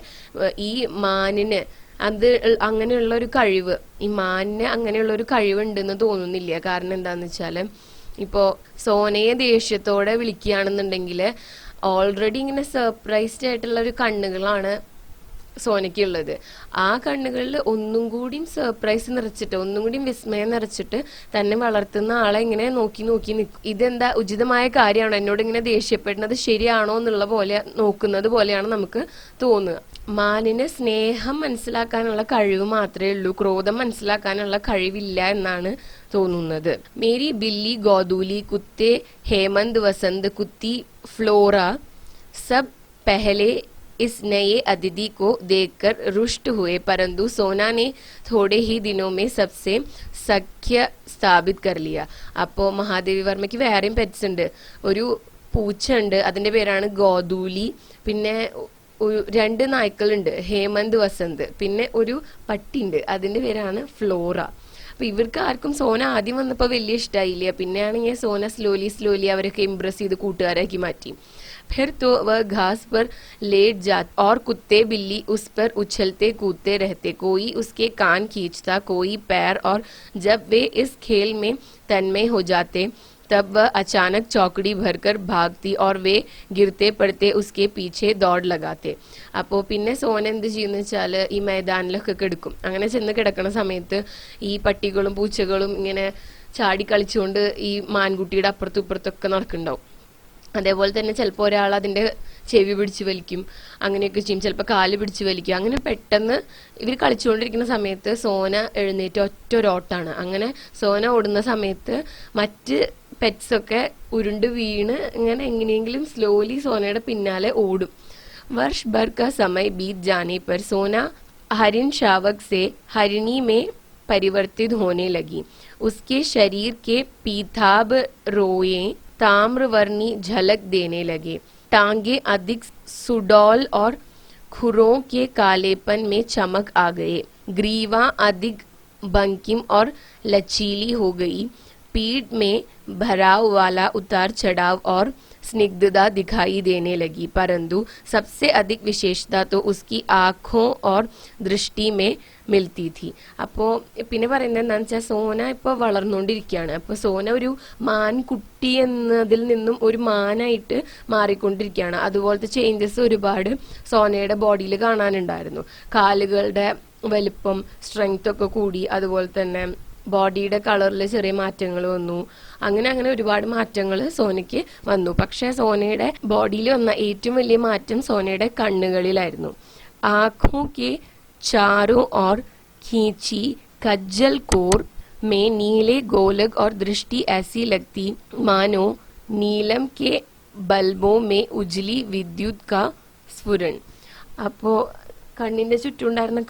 ഈ മാനിന് അത് അങ്ങനെയുള്ള ഒരു കഴിവ്, ഈ മാനിന് അങ്ങനെയുള്ള ഒരു കഴിവുണ്ടെന്ന് തോന്നുന്നില്ല. കാരണം എന്താന്ന് വെച്ചാല് ഇപ്പോ സോനയെ ദേഷ്യത്തോടെ വിളിക്കുകയാണെന്നുണ്ടെങ്കിൽ ഓൾറെഡി ഇങ്ങനെ സർപ്രൈസ്ഡ് ആയിട്ടുള്ള ഒരു കണ്ണുകളാണ് സോനയ്ക്കുള്ളത്. ആ കണ്ണുകളിൽ ഒന്നും കൂടി സർപ്രൈസ് നിറച്ചിട്ട്, ഒന്നും കൂടി വിസ്മയം നിറച്ചിട്ട് തന്നെ വളർത്തുന്ന ആളെ ഇങ്ങനെ നോക്കി നോക്കി നിൽക്കും. ഇതെന്താ ഉചിതമായ കാര്യമാണോ, എന്നോട് ഇങ്ങനെ ദേഷ്യപ്പെടുന്നത് ശരിയാണോ എന്നുള്ള പോലെ നോക്കുന്നത് പോലെയാണ് നമുക്ക് തോന്നുക. മാനിന് സ്നേഹം മനസ്സിലാക്കാനുള്ള കഴിവ് മാത്രമേ ഉള്ളൂ, ക്രോധം മനസ്സിലാക്കാനുള്ള കഴിവില്ല എന്നാണ് തോന്നുന്നത്. മേരി ബില്ലി, ഗോദൂലി, കുത്തെ ഹേമന്ത്, വസന്ത്, കുത്തി ഫ്ലോറ സബ് പെഹലെ इस नए अतिथि को देखकर रुष्ट हुए, परंतु सोना ने थोड़े ही दिनों में सबसे സഖ്യ സ്ഥാപിത് कर लिया. അപ്പോൾ മഹാദേവി വർമ്മയ്ക്ക് വേറെയും പെറ്റ്സ് ഉണ്ട്. ഒരു പൂച്ച ഉണ്ട്, അതിന്റെ പേരാണ് ഗോദൂലി. പിന്നെ രണ്ട് നായ്ക്കളുണ്ട്, ഹേമന്ത്, വസന്ത്. പിന്നെ ഒരു പട്ടിയുണ്ട്, അതിന്റെ പേരാണ് ഫ്ലോറ. അപ്പൊ ഇവർക്ക് ആർക്കും സോന ആദ്യം വന്നപ്പോ വലിയ ഇഷ്ടമായില്ല. പിന്നെയാണെങ്കിൽ സോന സ്ലോലി അവരൊക്കെ ഇംപ്രസ് ചെയ്ത് കൂട്ടുകാരാക്കി മാറ്റി. फिर तो वह घास पर लेट जाते और कुत्ते बिल्ली उस पर उछलते कूदते रहते, कोई उसके कान खींचता, कोई पैर, और जब वे इस खेल में तन्मय हो जाते तब वह अचानक चौकड़ी भरकर भागती और वे गिरते पड़ते उसके पीछे दौड़ लगाते. അപ്പോൾ പിന്നെ സോന എന്ത് ചെയ്യുന്ന വെച്ചാൽ ഈ മൈതാനിലൊക്കെ കിടക്കും. അങ്ങനെ ചെന്ന് കിടക്കുന്ന സമയത്ത് ഈ പട്ടികളും പൂച്ചകളും ഇങ്ങനെ ചാടി കളിച്ചുകൊണ്ട് ഈ മാൻകുട്ടിയുടെ അപ്പുറത്തും ഇപ്പുറത്തൊക്കെ നടക്കുന്നുണ്ടാവും. അതേപോലെ തന്നെ ചിലപ്പോൾ ഒരാൾ അതിന്റെ ചെവി പിടിച്ച് വലിക്കും, അങ്ങനെയൊക്കെ ചെയ്യും. ചിലപ്പോൾ കാല് പിടിച്ച് വലിക്കും. അങ്ങനെ പെട്ടെന്ന് ഇവർ കളിച്ചുകൊണ്ടിരിക്കുന്ന സമയത്ത് സോന എഴുന്നേറ്റ് ഒറ്റ ഒരോട്ടാണ്. അങ്ങനെ സോന ഓടുന്ന സമയത്ത് മറ്റ് പെറ്റ്സ് ഒക്കെ ഉരുണ്ട് വീണ് ഇങ്ങനെ എങ്ങനെയെങ്കിലും സ്ലോലി സോനയുടെ പിന്നാലെ ഓടും. वर्ष भर का समय बीत जाने पर सोना हरिण शावक से हरिणी में परिवर्तित होने लगी. उसके शरीर के पीताभ रोए ताम्रवर्णी झलक देने लगे, टांगे अधिक सुडौल और खुरों के कालेपन में चमक आ गए, ग्रीवा अधिक बंकिम और लचीली हो गई, पीठ में भराव वाला उतार चढ़ाव और स्निग्धता दिखाई देने लगी, परंतु सबसे अधिक विशेषता तो उसकी आँखों और दृष्टि में മിൽത്തി थी. അപ്പോൾ പിന്നെ പറയുന്നത് എന്താണെന്ന് വെച്ചാൽ സോന ഇപ്പോൾ വളർന്നുകൊണ്ടിരിക്കുകയാണ്. അപ്പോൾ സോന ഒരു മാൻകുട്ടി എന്നതിൽ നിന്നും ഒരു മാനായിട്ട് മാറിക്കൊണ്ടിരിക്കുകയാണ്. അതുപോലത്തെ ചേഞ്ചസ് ഒരുപാട് സോനയുടെ ബോഡിയിൽ കാണാനുണ്ടായിരുന്നു. കാലുകളുടെ വലിപ്പം, സ്ട്രെങ്ത് ഒക്കെ കൂടി, അതുപോലെ തന്നെ ബോഡിയുടെ കളറിൽ ചെറിയ മാറ്റങ്ങൾ വന്നു. അങ്ങനെ ഒരുപാട് മാറ്റങ്ങൾ സോനയ്ക്ക് വന്നു. പക്ഷെ സോനയുടെ ബോഡിയിൽ വന്ന ഏറ്റവും വലിയ മാറ്റം സോനയുടെ കണ്ണുകളിലായിരുന്നു. ആँखों के चारों ओर खींची कज्जल कोर में नीले गोलक और दृष्टि ऐसी लगती मानो नीलम के बल्बों में उजली विद्युत का स्फुरण. അപ്പോൾ കണ്ണിന്റെ ചുറ്റുണ്ടായിരുന്ന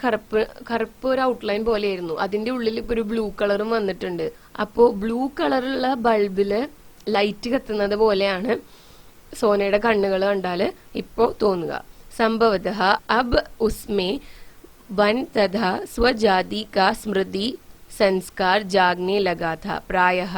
കറുപ്പ് ഒരു ഔട്ട്ലൈൻ പോലെയായിരുന്നു. അതിന്റെ ഉള്ളിൽ ഇപ്പൊ ഒരു ബ്ലൂ കളറും വന്നിട്ടുണ്ട്. അപ്പോ ബ്ലൂ കളറുള്ള ബൾബില് ലൈറ്റ് കത്തുന്നത് പോലെയാണ് സോനയുടെ കണ്ണുകൾ കണ്ടാല് ഇപ്പോ തോന്നുക. സംഭവതഃ അബ് ഉസ്മേ वन तथा स्वजाति का स्मृति संस्कार जागने लगा था. प्रायः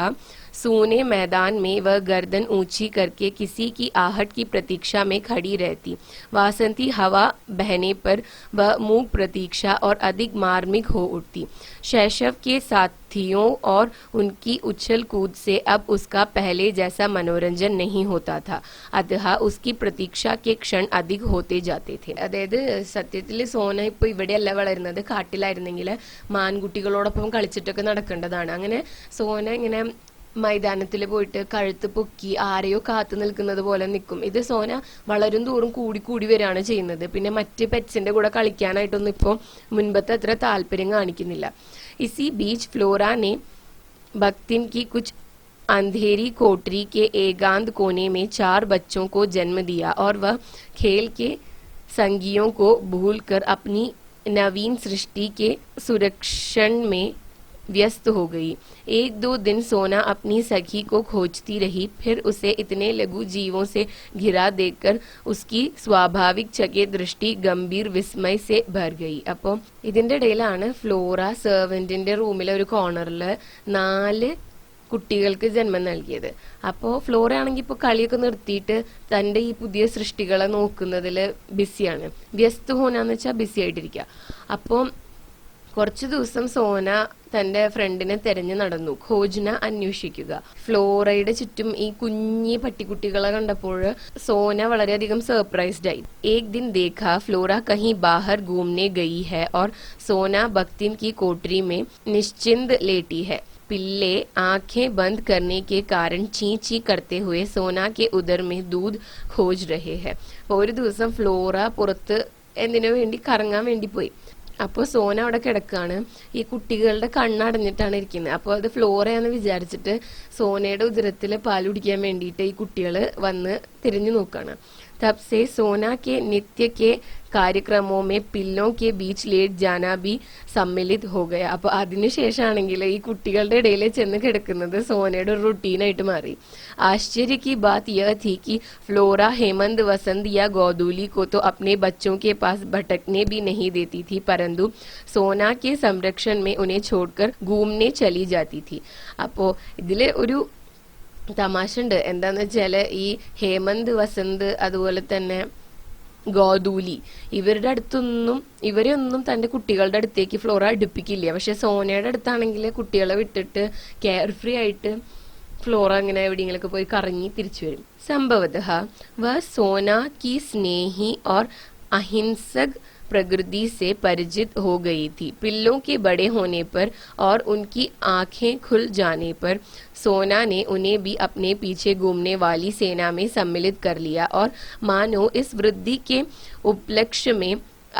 सूने मैदान में वह गर्दन ऊंची करके किसी की आहट की प्रतीक्षा में खड़ी रहती. वासंती हवा बहने पर वह मूक प्रतीक्षा और अधिक मार्मिक हो उठती. शैशव के साथियों और उनकी उछल कूद से अब उसका पहले जैसा मनोरंजन नहीं होता था, अतः उसकी प्रतीक्षा के क्षण अधिक होते जाते थे. അതായത് സത്യത്തിൽ സോന ഇപ്പൊ ഇവിടെയല്ല വളരുന്നത്, കാട്ടിലായിരുന്നെങ്കിൽ മാൻകുട്ടികളോടൊപ്പം കളിച്ചിട്ടൊക്കെ നടക്കേണ്ടതാണ്. അങ്ങനെ സോന ഇങ്ങനെ മൈതാനത്തിൽ പോയിട്ട് കഴുത്ത് പൊക്കി ആരെയോ കാത്തു നിൽക്കുന്നത് പോലെ നിൽക്കും. ഇത് സോന വളരും തോറും കൂടി വരികയാണ് ചെയ്യുന്നത്. പിന്നെ മറ്റ് പെറ്റ്സിന്റെ കൂടെ കളിക്കാനായിട്ടൊന്നും ഇപ്പോൾ മുൻപത്തെ അത്ര താല്പര്യം കാണിക്കുന്നില്ല. इसी बीच फ्लोरा ने बख्तिन की कुछ अंधेरी कोठरी के एकांत कोने में 4 बच्चों को जन्म दिया और वह खेल के संगियों को भूलकर अपनी नवीन सृष्टि के सुरक्षण में व्यस्त हो गई। एक दो दिन सोना अपनी सखी को खोजती रही, फिर उसे इतने लघु जीवों से घिरा देखकर उसकी സ്വാഭാവിക ചകിത ദൃഷ്ടി ഗംഭീർ വിസ്മയസെ ഭർ ഗയി. അപ്പോൾ ഇതിന്റെ ഇടയിലാണ് ഫ്ലോറ സെർവന്റിന്റെ റൂമിലെ ഒരു കോർണറിൽ 4 കുട്ടികൾക്ക് ജന്മം നൽകിയത്. അപ്പോൾ ഫ്ലോറ ആണെങ്കിൽ ഇപ്പോൾ കളിയൊക്കെ നിർത്തിയിട്ട് തന്റെ ഈ പുതിയ സൃഷ്ടികളെ നോക്കുന്നതിൽ ബിസിയാണ്. വ്യസ്ത ഹോനാന്ന് വെച്ചാൽ ബിസി ആയിട്ടിരിക്കുക. അപ്പോൾ കുറച്ചു ദിവസം സോന തന്റെ ഫ്രണ്ടിനെ തെരഞ്ഞു നടന്നു, ഖോജ്ന അന്വേഷിക്കുക. ഫ്ലോറയുടെ ചുറ്റും ഈ കുഞ്ഞി പട്ടിക്കുട്ടികളെ കണ്ടപ്പോൾ സോന വളരെയധികം സർപ്രൈസ്ഡ് ആയി. ഏക് ദിൻ ദേഖാ ഫ്ലോറ കहीं ബാഹർ घूमने गई है और सोना बख्तिन की कोठरी में निश्चिंत लेटी है. पिल्ले आंखें बंद करने के कारण ची ची करते हुए सोना के उदर में दूध खोज रहे हैं. അപ്പോൾ ഒരു ദിവസം ഫ്ലോറ പുറത്ത് എന്തിനു വേണ്ടി കറങ്ങാൻ വേണ്ടി പോയി. അപ്പോൾ സോന അവിടെ കിടക്കാണ്. ഈ കുട്ടികളുടെ കണ്ണടഞ്ഞിട്ടാണ് ഇരിക്കുന്നത്. അപ്പോൾ അത് ഫ്ലോറയാന്ന് വിചാരിച്ചിട്ട് സോനയുടെ ഉദരത്തിൽ പാൽ കുടിക്കാൻ വേണ്ടിയിട്ട് ഈ കുട്ടികൾ വന്ന് തിരിഞ്ഞു നോക്കാണ്. तब से सोना के नित्य के कार्यक्रमों में पिल्लों के बीच लेट जाना भी सम्मिलित हो गया. അപ്പോൾ അതിനുശേഷമാണെങ്കിൽ ഈ കുട്ടികളുടെ ഇടയിൽ ചെന്ന് കിടക്കുന്നത് സോനയുടെ ഒരു റുട്ടീനായിട്ട് മാറി. आश्चर्य की बात यह थी कि फ्लोरा हेमंत वसंत या गोदूली को तो अपने बच्चों के पास भटकने भी नहीं देती थी, परंतु सोना के संरक्षण में उन्हें छोड़कर घूमने चली जाती थी. അപ്പോൾ ഇതിലെ ഒരു തമാശ ഉണ്ട്. എന്താന്ന് വെച്ചാല് ഈ ഹേമന്ത് വസന്ത് അതുപോലെ തന്നെ ഗോദൂലി ഇവരുടെ അടുത്തൊന്നും ഇവരെയൊന്നും തന്റെ കുട്ടികളുടെ അടുത്തേക്ക് ഫ്ലോറ അടുപ്പിക്കില്ല. പക്ഷെ സോനയുടെ അടുത്താണെങ്കിൽ കുട്ടികളെ വിട്ടിട്ട് കെയർ ഫ്രീ ആയിട്ട് ഫ്ലോറ അങ്ങനെ എവിടെയെങ്കിലൊക്കെ പോയി കറങ്ങി തിരിച്ചു വരും. സംഭവതഃ വ സോന की स्नेही और अहिंसक प्रकृति से परिचित हो गई थी. पिल्लों के बड़े होने पर और उनकी आंखें खुल जाने पर सोना ने उन्हें भी अपने पीछे घूमने वाली सेना में सम्मिलित कर लिया और मानो इस वृद्धि के उपलक्ष्य में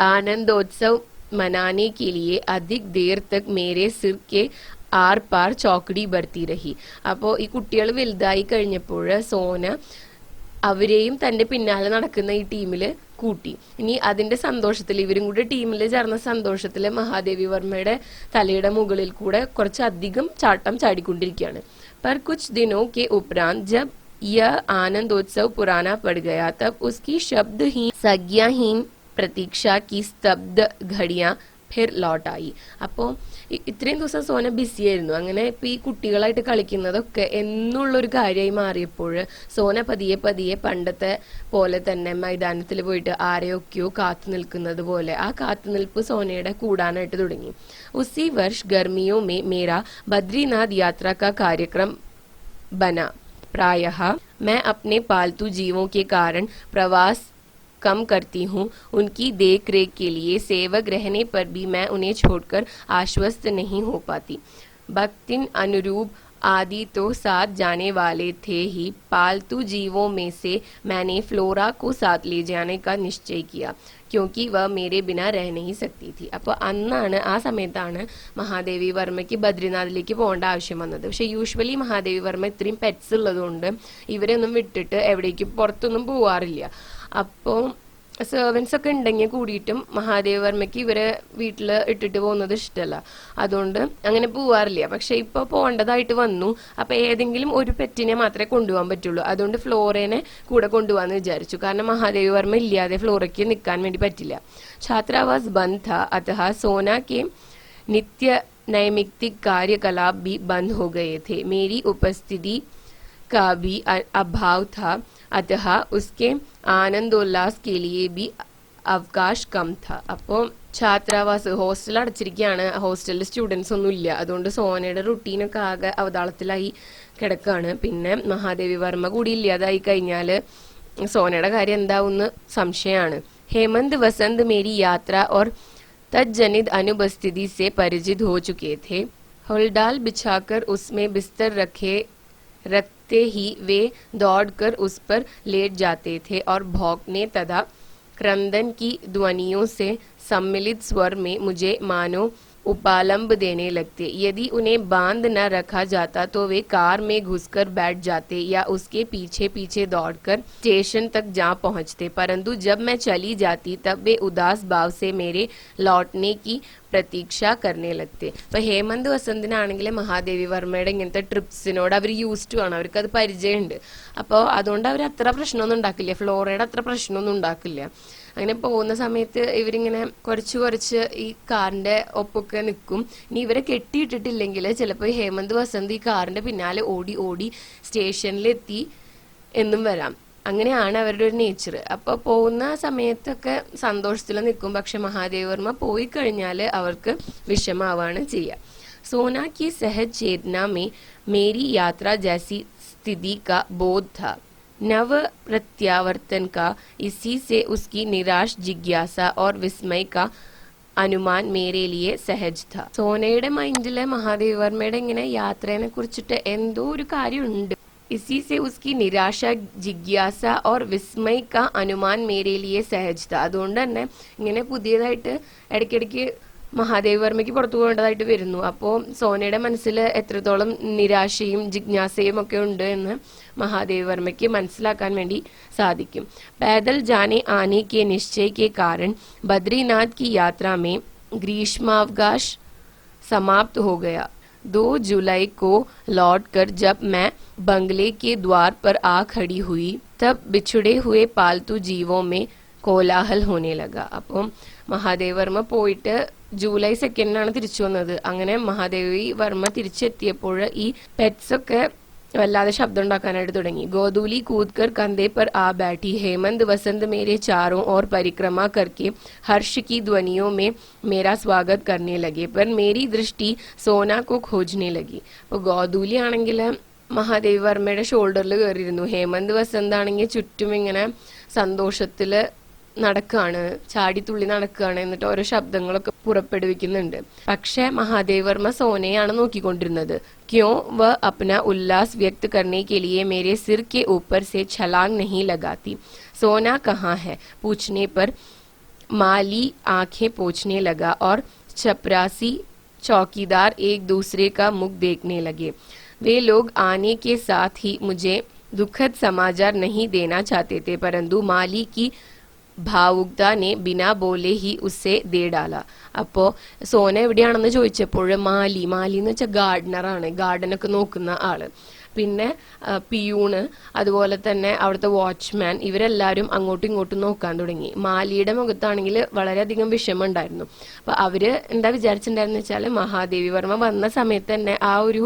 आनंदोत्सव मनाने के लिए अधिक देर तक मेरे सिर के ആർ പാർ ചോക്കടി ബർത്തി രഹി. അപ്പോൾ ഈ കുട്ടികൾ വലുതായി കഴിഞ്ഞപ്പോൾ സോന അവരെയും തന്റെ പിന്നാലെ നടക്കുന്ന ഈ ടീമിൽ കൂട്ടി. ഇനി അതിന്റെ സന്തോഷത്തിൽ ഇവരും കൂടെ ടീമിൽ ചേർന്ന സന്തോഷത്തിൽ മഹാദേവി വർമ്മയുടെ തലയുടെ മുകളിൽ കൂടെ കുറച്ചധികം ചാട്ടം ചാടിക്കൊണ്ടിരിക്കുകയാണ്. पर कुछ दिनों के उपरांत जब यह आनंदोत्सव पुराना पड़ गया तब उसकी शब्दहीन संज्ञाहीन प्रतीक्षा की स्तब्ध घड़ियां फिर लौट आई. അപ്പോൾ ഇത്രയും ദിവസം സോന ബിസി ആയിരുന്നു. അങ്ങനെ ഇപ്പൊ ഈ കുട്ടികളായിട്ട് കളിക്കുന്നതൊക്കെ എന്നുള്ളൊരു കാര്യമായി മാറിയപ്പോൾ സോന പതിയെ പതിയെ പണ്ടത്തെ പോലെ തന്നെ മൈതാനത്തിൽ പോയിട്ട് ആരെയൊക്കെയോ കാത്തു നിൽക്കുന്നത് പോലെ ആ കാത്തുനിൽപ്പ് സോനയുടെ കൂടാനായിട്ട് തുടങ്ങി. ഉസി വർഷ ഗർമിയോ മേ മേരാ ബദ്രീനാഥ് യാത്ര കാ കാര്യക്രം बना. प्रायः मैं अपने पालतू जीवों के कारण प्रवास कम करती हूँ. उनकी देख रेख के लिए सेवक रहने पर भी मैं उन्हें छोड़कर आश्वस्त नहीं हो पाती. बख्तिन अनुरूप आदि तो साथ जाने वाले थे ही. पालतू जीवों में से मैंने फ्लोरा को साथ ले जाने का निश्चय किया क्योंकि वह मेरे बिना रह नहीं सकती थी. അപ്പോൾ അന്നാണ് ആ സമയത്താണ് മഹാദേവി വർമ്മയ്ക്ക് ബദ്രിനാഥിലേക്ക് പോകേണ്ട ആവശ്യം വന്നത്. പക്ഷെ യൂഷ്വലി മഹാദേവി വർമ്മ ഇത്രയും പെറ്റ്സ് ഉള്ളതുകൊണ്ട് ഇവരെയൊന്നും വിട്ടിട്ട് എവിടേക്കും പുറത്തൊന്നും പോവാറില്ല. അപ്പോൾ സെർവൻസ് ഒക്കെ ഉണ്ടെങ്കിൽ കൂടിയിട്ടും മഹാദേവ വർമ്മയ്ക്ക് ഇവരെ വീട്ടിൽ ഇട്ടിട്ട് പോകുന്നത് ഇഷ്ടമല്ല. അതുകൊണ്ട് അങ്ങനെ പോവാറില്ല. പക്ഷെ ഇപ്പൊ പോകേണ്ടതായിട്ട് വന്നു. അപ്പൊ ഏതെങ്കിലും ഒരു പെറ്റിനെ മാത്രമേ കൊണ്ടുപോകാൻ പറ്റുള്ളൂ. അതുകൊണ്ട് ഫ്ലോറേനെ കൂടെ കൊണ്ടുപോകാന്ന് വിചാരിച്ചു. കാരണം മഹാദേവി വർമ്മ ഇല്ലാതെ ഫ്ലോറയ്ക്ക് നിൽക്കാൻ വേണ്ടി പറ്റില്ല. ഛാത്രാവാസ് ബന്ദ് था, अतः सोना के नित्य नैमित्तिक कार्यकलाप भी बंद हो गए थे. मेरी उपस्थिति का भी अभाव था, अतः उसके ആനന്ദോല്ലാസ് के लिए भी അവകാശ കം था. അപ്പോൾ ഛാത്രാവാസ് ഹോസ്റ്റൽ അടച്ചിരിക്കുകയാണ്. ഹോസ്റ്റലിൽ സ്റ്റുഡൻസ് ഒന്നും ഇല്ല. അതുകൊണ്ട് സോനയുടെ റുട്ടീനൊക്കെ ആകെ അവതാളത്തിലായി കിടക്കാണ്. പിന്നെ മഹാദേവി വർമ്മ കൂടി ഇല്ലാതായി കഴിഞ്ഞാല് സോനയുടെ കാര്യം എന്താവുന്ന സംശയമാണ്. हेमंत वसंत मेरी यात्रा और तज्जनित अनुपस्थिति से परिचित हो चुके थे. होलडाल बिछाकर उसमें बिस्तर रखते ही वे दौड़कर उस पर लेट जाते थे और भौंकने तथा क्रंदन की ध्वनियों से सम्मिलित स्वर में मुझे मानो उपालंब देने लगते। यदि उन्हें बांध न रखा जाता तो वे कार में घुसकर बैठ जाते या उसके पीछे पीछे दौड़कर स्टेशन तक जा पहुंचते, परंतु जब मैं चली जाती तब वे उदास भाव से मेरे लौटने की പ്രതീക്ഷ करने लगते. ഇപ്പൊ ഹേമന്ത് വസന്തിനാണെങ്കിൽ മഹാദേവി വർമ്മയുടെ ഇങ്ങനത്തെ ട്രിപ്സിനോട് അവർ യൂസ്ഡ് ആണ്, അവർക്ക് അത് പരിചയമുണ്ട്. അപ്പോൾ അതുകൊണ്ട് അവർ അത്ര പ്രശ്നമൊന്നും ഉണ്ടാക്കില്ല, ഫ്ലോറയുടെ അത്ര പ്രശ്നമൊന്നും ഉണ്ടാക്കില്ല. അങ്ങനെ പോകുന്ന സമയത്ത് ഇവരിങ്ങനെ കുറച്ച് ഈ കാറിന്റെ ഒപ്പൊക്കെ നിൽക്കും. ഇനി ഇവരെ കെട്ടിയിട്ടിട്ടില്ലെങ്കിൽ ചിലപ്പോൾ ഹേമന്ത് വസന്ത് ഈ കാറിന്റെ പിന്നാലെ ഓടി ഓടി സ്റ്റേഷനിലെത്തി എന്നും വരാം. അങ്ങനെയാണ് അവരുടെ ഒരു നേച്ചർ. അപ്പോൾ പോകുന്ന സമയത്തൊക്കെ സന്തോഷത്തിൽ നിൽക്കും, പക്ഷെ മഹാദേവി വർമ്മ പോയി കഴിഞ്ഞാൽ അവർക്ക് വിഷമാവാണ് ചെയ്യുക. सोना की सहज चेतना में मेरी यात्रा जैसी स्थिति का बोध था. नव प्रत्यावर्तन का इसी से उसकी निराश जिज्ञासा और विस्मय का അനുമാൻ മേരെ ലിയെ സഹജ് ഥ. സോനയുടെ മൈൻഡില് മഹാദേവി വർമ്മയുടെ ഇങ്ങനെ യാത്രയെ കുറിച്ചിട്ട് എന്തോ ഒരു കാര്യമുണ്ട്. इसी से उसकी निराशा जिज्ञासा और विस्मय का अनुमान मेरे लिए सहज था. അതുകൊണ്ട് തന്നെ ഇങ്ങനെ പുതിയതായിട്ട് ഇടയ്ക്കിടയ്ക്ക് മഹാദേവി വർമ്മയ്ക്ക് പുറത്തു പോകേണ്ടതായിട്ട് വരുന്നു. അപ്പോൾ സോനയുടെ മനസ്സിൽ എത്രത്തോളം നിരാശയും ജിജ്ഞാസയും ഒക്കെ ഉണ്ട് എന്ന് മഹാദേവി വർമ്മയ്ക്ക് മനസ്സിലാക്കാൻ വേണ്ടി സാധിക്കും. पैदल जाने आने के निश्चय के कारण बद्रीनाथ की यात्रा में ग्रीष्मावकाश समाप्त हो गया. 2 जुलाई को लौटकर जब मैं बंगले के द्वार पर आ खड़ी हुई तब बिछड़े हुए पालतू जीवों में കോലാഹൽ होने लगा. അപ്പം മഹാദേവി വർമ്മ പോയിട്ട് ജൂലൈ 2 തിരിച്ചു വന്നത്. അങ്ങനെ മഹാദേവി വർമ്മ തിരിച്ചെത്തിയപ്പോൾ ഈ പെറ്റ്സ് ഒക്കെ വല്ലാതെ ശബ്ദം ഉണ്ടാക്കാനായിട്ട് തുടങ്ങി. ഗോദൂലി കൂദ്കർ കന്ധे पर आ बैठी. हेमंत वसंत मेरे चारों ओर परिक्रमा करके हर्ष की ध्वनियों में मेरा स्वागत करने लगे, पर मेरी दृष्टि सोना को खोजने लगी. അപ്പോൾ ഗോദൂലി ആണെങ്കിൽ മഹാദേവി വർമ്മയുടെ ഷോൾഡറിൽ കയറിയിരുന്നു. ഹേമന്ത് വസന്ത് ആണെങ്കിൽ ചുറ്റും ഇങ്ങനെ സന്തോഷത്തില് നടക്കുകയാണ്, ചാടിത്തുള്ളി നടക്കുകയാണ്, എന്നിട്ട് ഓരോ ശബ്ദങ്ങളൊക്കെ പുറപ്പെടുവിക്കുന്നുണ്ട്. പക്ഷെ മഹാദേവി വർമ്മ സോനയാണ് നോക്കിക്കൊണ്ടിരുന്നത്. ക്യോ വ അപ്ന ഉല്ലാസ് വ്യക്ത് करने के लिए मेरे सिर के ऊपर से छलांग नहीं लगाती. सोना कहाँ है पूछने पर माली आंखें पोंछने लगा और चपरासी चौकीदार एक दूसरे का मुख देखने लगे. वे लोग आने के साथ ही मुझे दुखद समाचार नहीं देना चाहते थे, परंतु माली की ഭാവുകത നെ ബിനാ ബോലെ ഹി ഉസ്സെ ദേ ഡാല. അപ്പോൾ സോന എവിടെയാണെന്ന് ചോദിച്ചപ്പോൾ മാലി എന്ന് വെച്ചാൽ ഗാർഡനറാണ്, ഗാർഡനൊക്കെ നോക്കുന്ന ആള്. പിന്നെ പിയൂണ്, അതുപോലെ തന്നെ അവിടുത്തെ വാച്ച്മാൻ, ഇവരെല്ലാവരും അങ്ങോട്ടും ഇങ്ങോട്ടും നോക്കാൻ തുടങ്ങി. മാലിയുടെ മുഖത്താണെങ്കിൽ വളരെയധികം വിഷമം ഉണ്ടായിരുന്നു. അപ്പൊ അവര് എന്താ വിചാരിച്ചിട്ടുണ്ടായിരുന്നു വെച്ചാൽ മഹാദേവി വർമ്മ വന്ന സമയത്ത് തന്നെ ആ ഒരു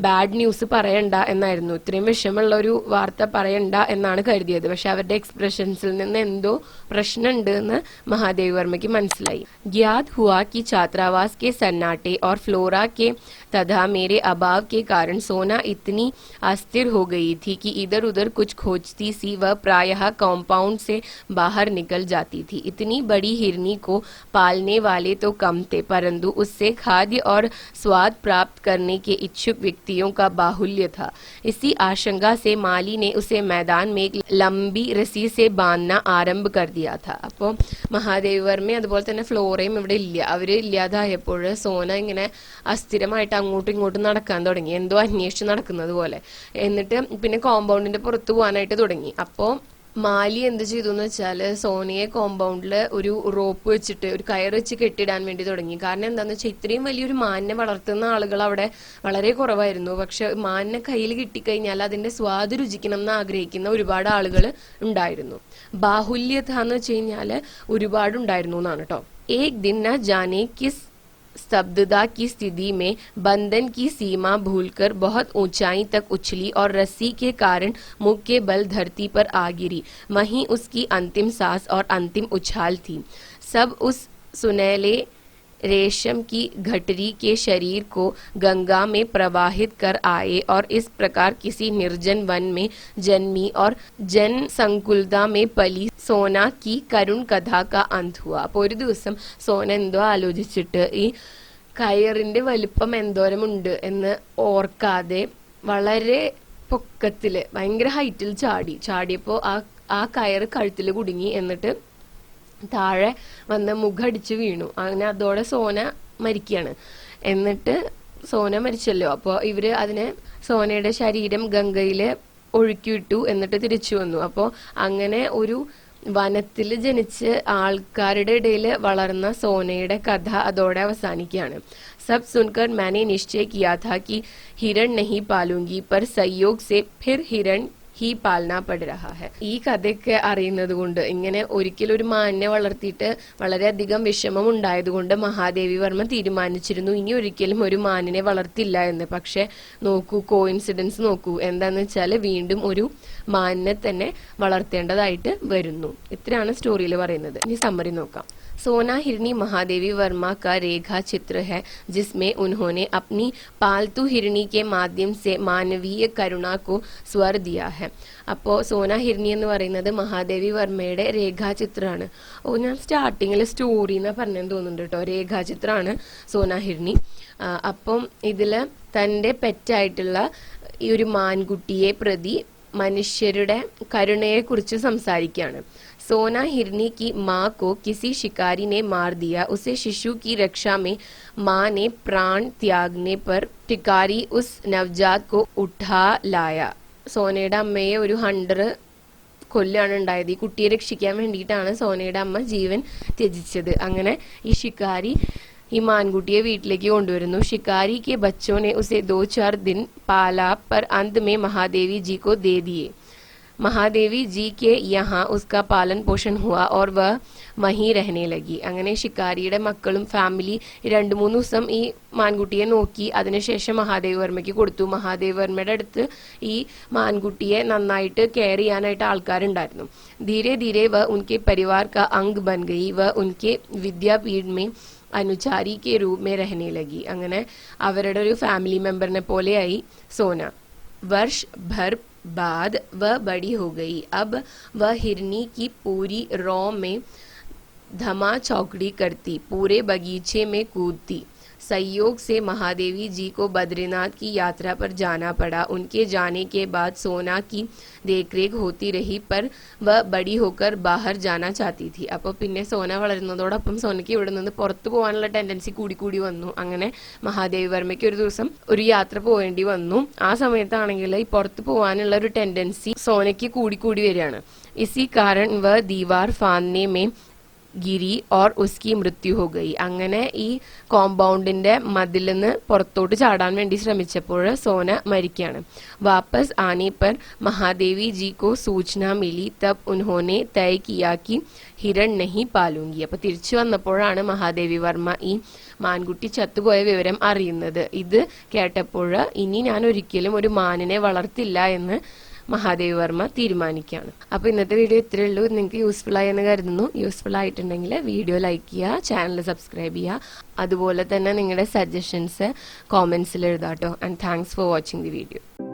ബാഡ് ന്യൂസ് പറയണ്ട എന്നായിരുന്നു, ഇത്രയും വിഷമുള്ള ഒരു വാർത്ത പറയണ്ട എന്നാണ് കരുതിയത്. പക്ഷെ അവരുടെ എക്സ്പ്രഷൻസിൽ നിന്ന് എന്തോ പ്രശ്നമുണ്ട് എന്ന് മഹാദേവി വർമ്മയ്ക്ക് മനസ്സിലായി. ज्ञात हुआ कि छात्रावास के सन्नाटे और फ्लोरा के तथा मेरे अभाव के कारण सोना इतनी अस्थिर हो गई थी कि इधर उधर कुछ खोजती सी वह प्रायः कंपाउंड से बाहर निकल जाती थी. इतनी बड़ी हिरनी को पालने वाले तो कम थे, परंतु उससे खाद्य और स्वाद प्राप्त करने के इच्छुक व्यक्तियों का बाहुल्य था. इसी आशंका से माली ने उसे मैदान में एक लंबी रस्सी से बांधना आरंभ कर दिया था. അപ്പോൾ മഹാദേവി വർമ്മയും അതുപോലെ തന്നെ ഫ്ലോറയും ഇവിടെ ഇല്ല. അവര് ഇല്ലാതായപ്പോൾ സോന ഇങ്ങനെ അസ്ഥിരമായിട്ട് അങ്ങോട്ടും ഇങ്ങോട്ടും നടക്കാൻ തുടങ്ങി, എന്തോ അന്വേഷിച്ച് നടക്കുന്നത് പോലെ. എന്നിട്ട് പിന്നെ കോമ്പൗണ്ടിന്റെ പുറത്ത് പോകാനായിട്ട് തുടങ്ങി. അപ്പോൾ മാലി എന്ത് ചെയ്തു എന്ന് വെച്ചാല് സോനയെ കോമ്പൗണ്ടില് ഒരു റോപ്പ് വെച്ചിട്ട്, ഒരു കയർ വെച്ച് കെട്ടിടാൻ വേണ്ടി തുടങ്ങി. കാരണം എന്താന്ന് വെച്ചാൽ ഇത്രയും വലിയൊരു മാനിനെ വളർത്തുന്ന ആളുകൾ അവിടെ വളരെ കുറവായിരുന്നു. പക്ഷെ മാനിനെ കയ്യിൽ കിട്ടിക്കഴിഞ്ഞാൽ അതിന്റെ സ്വാദ് രുചിക്കണം എന്ന് ആഗ്രഹിക്കുന്ന ഒരുപാട് ആളുകൾ ഉണ്ടായിരുന്നു. ബാഹുല്യത എന്ന് വെച്ച് കഴിഞ്ഞാല് ഒരുപാടുണ്ടായിരുന്നു എന്നാണ് കേട്ടോ. ഏക് ദിൻ ന ജാനെ കിസ് स्तब्धता की स्थिति में बंधन की सीमा भूलकर बहुत ऊंचाई तक उछली और रस्सी के कारण मुख के बल धरती पर आ गिरी. वहीं उसकी अंतिम सांस और अंतिम उछाल थी. सब उस सुनहले रेशम की घटरी के शरीर को गंगा में प्रवाहित कर आए और इस प्रकार किसी निर्जन वन में जन्मी और जन संकुलता में पली സോന की കരുൺ കഥ का अंत हुआ. അപ്പോൾ ഒരു ദിവസം സോന എന്തോ ആലോചിച്ചിട്ട് ഈ കയറിന്റെ വലിപ്പം എന്തോരമുണ്ട് എന്ന് ഓർക്കാതെ വളരെ പൊക്കത്തില് ഭയങ്കര ഹൈറ്റിൽ ചാടിയപ്പോ ആ കയറ് കഴുത്തിൽ കുടുങ്ങി. എന്നിട്ട് താഴെ വന്ന് മുഖടിച്ച് വീണു. അങ്ങനെ അതോടെ സോന മരിക്കുകയാണ്. എന്നിട്ട് സോന മരിച്ചല്ലോ, അപ്പോൾ ഇവര് അതിനെ സോനയുടെ ശരീരം ഗംഗയിൽ ഒഴുക്കിവിട്ടു, എന്നിട്ട് തിരിച്ചു വന്നു. അപ്പോൾ അങ്ങനെ ഒരു വനത്തിൽ ജനിച്ച് ആൾക്കാരുടെ ഇടയിൽ വളർന്ന സോനയുടെ കഥ അതോടെ അവസാനിക്കുകയാണ്. सब सुनकर मैंने निश्चय किया था कि हिरण नहीं पालूंगी, पर संयोग से फिर हिरण ही पालना पड़ रहा है. ഈ കഥയൊക്കെ അറിയുന്നത് കൊണ്ട്, ഇങ്ങനെ ഒരിക്കലും ഒരു മാനിനെ വളർത്തിയിട്ട് വളരെയധികം വിഷമം ഉണ്ടായതുകൊണ്ട് മഹാദേവി വർമ്മ തീരുമാനിച്ചിരുന്നു ഇനി ഒരിക്കലും ഒരു മാനിനെ വളർത്തില്ല എന്ന്. പക്ഷെ നോക്കൂ, കോയിൻസിഡൻസ് നോക്കൂ, എന്താന്ന് വെച്ചാൽ വീണ്ടും ഒരു മാനിനെ തന്നെ വളർത്തേണ്ടതായിട്ട് വരുന്നു. ഇത്രയാണ് സ്റ്റോറിയിൽ പറയുന്നത്. ഇനി സമ്മറി നോക്കാം. सोना हिरनी महादेवी वर्मा का रेखा चित्र है, जिसमें उन्होंने अपनी पालतू हिरनी के माध्यम से मानवीय करुणा को स्वर दिया है. അപ്പോൾ സോന ഹിർണി എന്ന് പറയുന്നത് മഹാദേവി വർമ്മയുടെ രേഖാചിത്രമാണ്. ഞാൻ സ്റ്റാർട്ടിങ്ങിൽ സ്റ്റോറി എന്ന് പറഞ്ഞെന്ന് തോന്നുന്നുണ്ട് കേട്ടോ. രേഖാചിത്രമാണ് സോന ഹിർണി. അപ്പം ഇതില് തൻ്റെ പെറ്റായിട്ടുള്ള ഈ ഒരു മാൻകുട്ടിയെ പ്രതി മനുഷ്യരുടെ കരുണയെ കുറിച്ച് സംസാരിക്കുകയാണ്. सोना हिरनी की माँ को किसी शिकारी ने मार दिया. उसे शिशु की रक्षा में माँ ने प्राण त्यागने पर शिकारी उस नवजात को उठा लाया. സോനയുടെ അമ്മയെ ഒരു ഹണ്ടർ കൊല്ലാണ് ഉണ്ടായത്. ഈ കുട്ടിയെ രക്ഷിക്കാൻ വേണ്ടിയിട്ടാണ് സോനയുടെ അമ്മ ജീവൻ ത്യജിച്ചത്. അങ്ങനെ ഈ शिकारी ഈ മാൻകുട്ടിയെ വീട്ടിലേക്ക് കൊണ്ടുവരുന്നു. शिकारी के बच्चों ने उसे 2-4 दिन पाला, पर अंत में महादेवी जी को दे दिए. महादेवी जी के यहाँ उसका पालन पोषण हुआ और वह वहीं रहने लगी. അങ്ങനെ ഷിക്കാരിയുടെ മക്കളും ഫാമിലി 2-3 ദിവസം ഈ മാൻകുട്ടിയെ നോക്കി. അതിനുശേഷം മഹാദേവി വർമ്മയ്ക്ക് കൊടുത്തു. മഹാദേവി വർമ്മയുടെ അടുത്ത് ഈ മാൻകുട്ടിയെ നന്നായിട്ട് കെയർ ചെയ്യാനായിട്ട് ആൾക്കാരുണ്ടായിരുന്നു. धीरे धीरे वह उनके परिवार का अंग बन गई. वह उनके विद्यापीठ में അനുചാരി के रूप में रहने लगी. അങ്ങനെ അവരുടെ ഒരു ഫാമിലി മെമ്പറിനെ പോലെയായി സോന. वर्ष भर बाद वह बड़ी हो गई. अब वह हिरनी की पूरी रौ में धमा चौकड़ी करती, पूरे बगीचे में कूदती. संयोग से महादेवी जी को बद्रीनाथ की यात्रा पर जाना पड़ा. उनके जाने के बाद सोना की देखरेख होती रही, पर वह बड़ी होकर बाहर जाना चाहती थी. അപ്പോൾ പിന്നെ സോന വളരുന്നതോടൊപ്പം സോനയ്ക്ക് ഇവിടെ നിന്ന് പുറത്തു പോകാനുള്ള ടെൻഡൻസി കൂടി വന്നു. അങ്ങനെ മഹാദേവി വർമ്മയ്ക്ക് ഒരു ദിവസം ഒരു യാത്ര പോകേണ്ടി വന്നു. ആ സമയത്താണെങ്കിൽ ഈ പുറത്തു പോകാനുള്ള ഒരു ടെൻഡൻസി സോനയ്ക്ക് കൂടി വരികയാണ്. इसी कारण वह दीवार फांदने में ഗിരി ഓർ ഉസ്കി മൃത്യു ഹോ ഗയി. അങ്ങനെ ഈ കോമ്പൗണ്ടിന്റെ മതിലിന്ന് പുറത്തോട്ട് ചാടാൻ വേണ്ടി ശ്രമിച്ചപ്പോൾ സോന മരിക്കുകയാണ്. വാപ്പസ് ആനെ पर महादेवी जी को सूचना मिली, तब उन्होंने तय किया कि हिरण नहीं पालूंगी. അപ്പൊ തിരിച്ചു വന്നപ്പോഴാണ് മഹാദേവി വർമ്മ ഈ മാൻകുട്ടി ചത്തുപോയ വിവരം അറിയുന്നത്. ഇത് കേട്ടപ്പോൾ ഇനി ഞാൻ ഒരിക്കലും ഒരു മാനിനെ വളർത്തില്ല എന്ന് മഹാദേവി വർമ്മ തീരുമാനിക്കുകയാണ്. അപ്പോൾ ഇന്നത്തെ വീഡിയോ ഇത്രയേ ഉള്ളൂ. നിങ്ങൾക്ക് യൂസ്ഫുൾ ആയി എന്ന് കരുതുന്നു. യൂസ്ഫുൾ ആയിട്ടുണ്ടെങ്കിൽ വീഡിയോ ലൈക്ക് ചെയ്യുക, ചാനൽ സബ്സ്ക്രൈബ് ചെയ്യുക. അതുപോലെ തന്നെ നിങ്ങളുടെ സജഷൻസ് കോമെന്റ്സിൽ എഴുതാട്ടോ. And thanks for watching the video.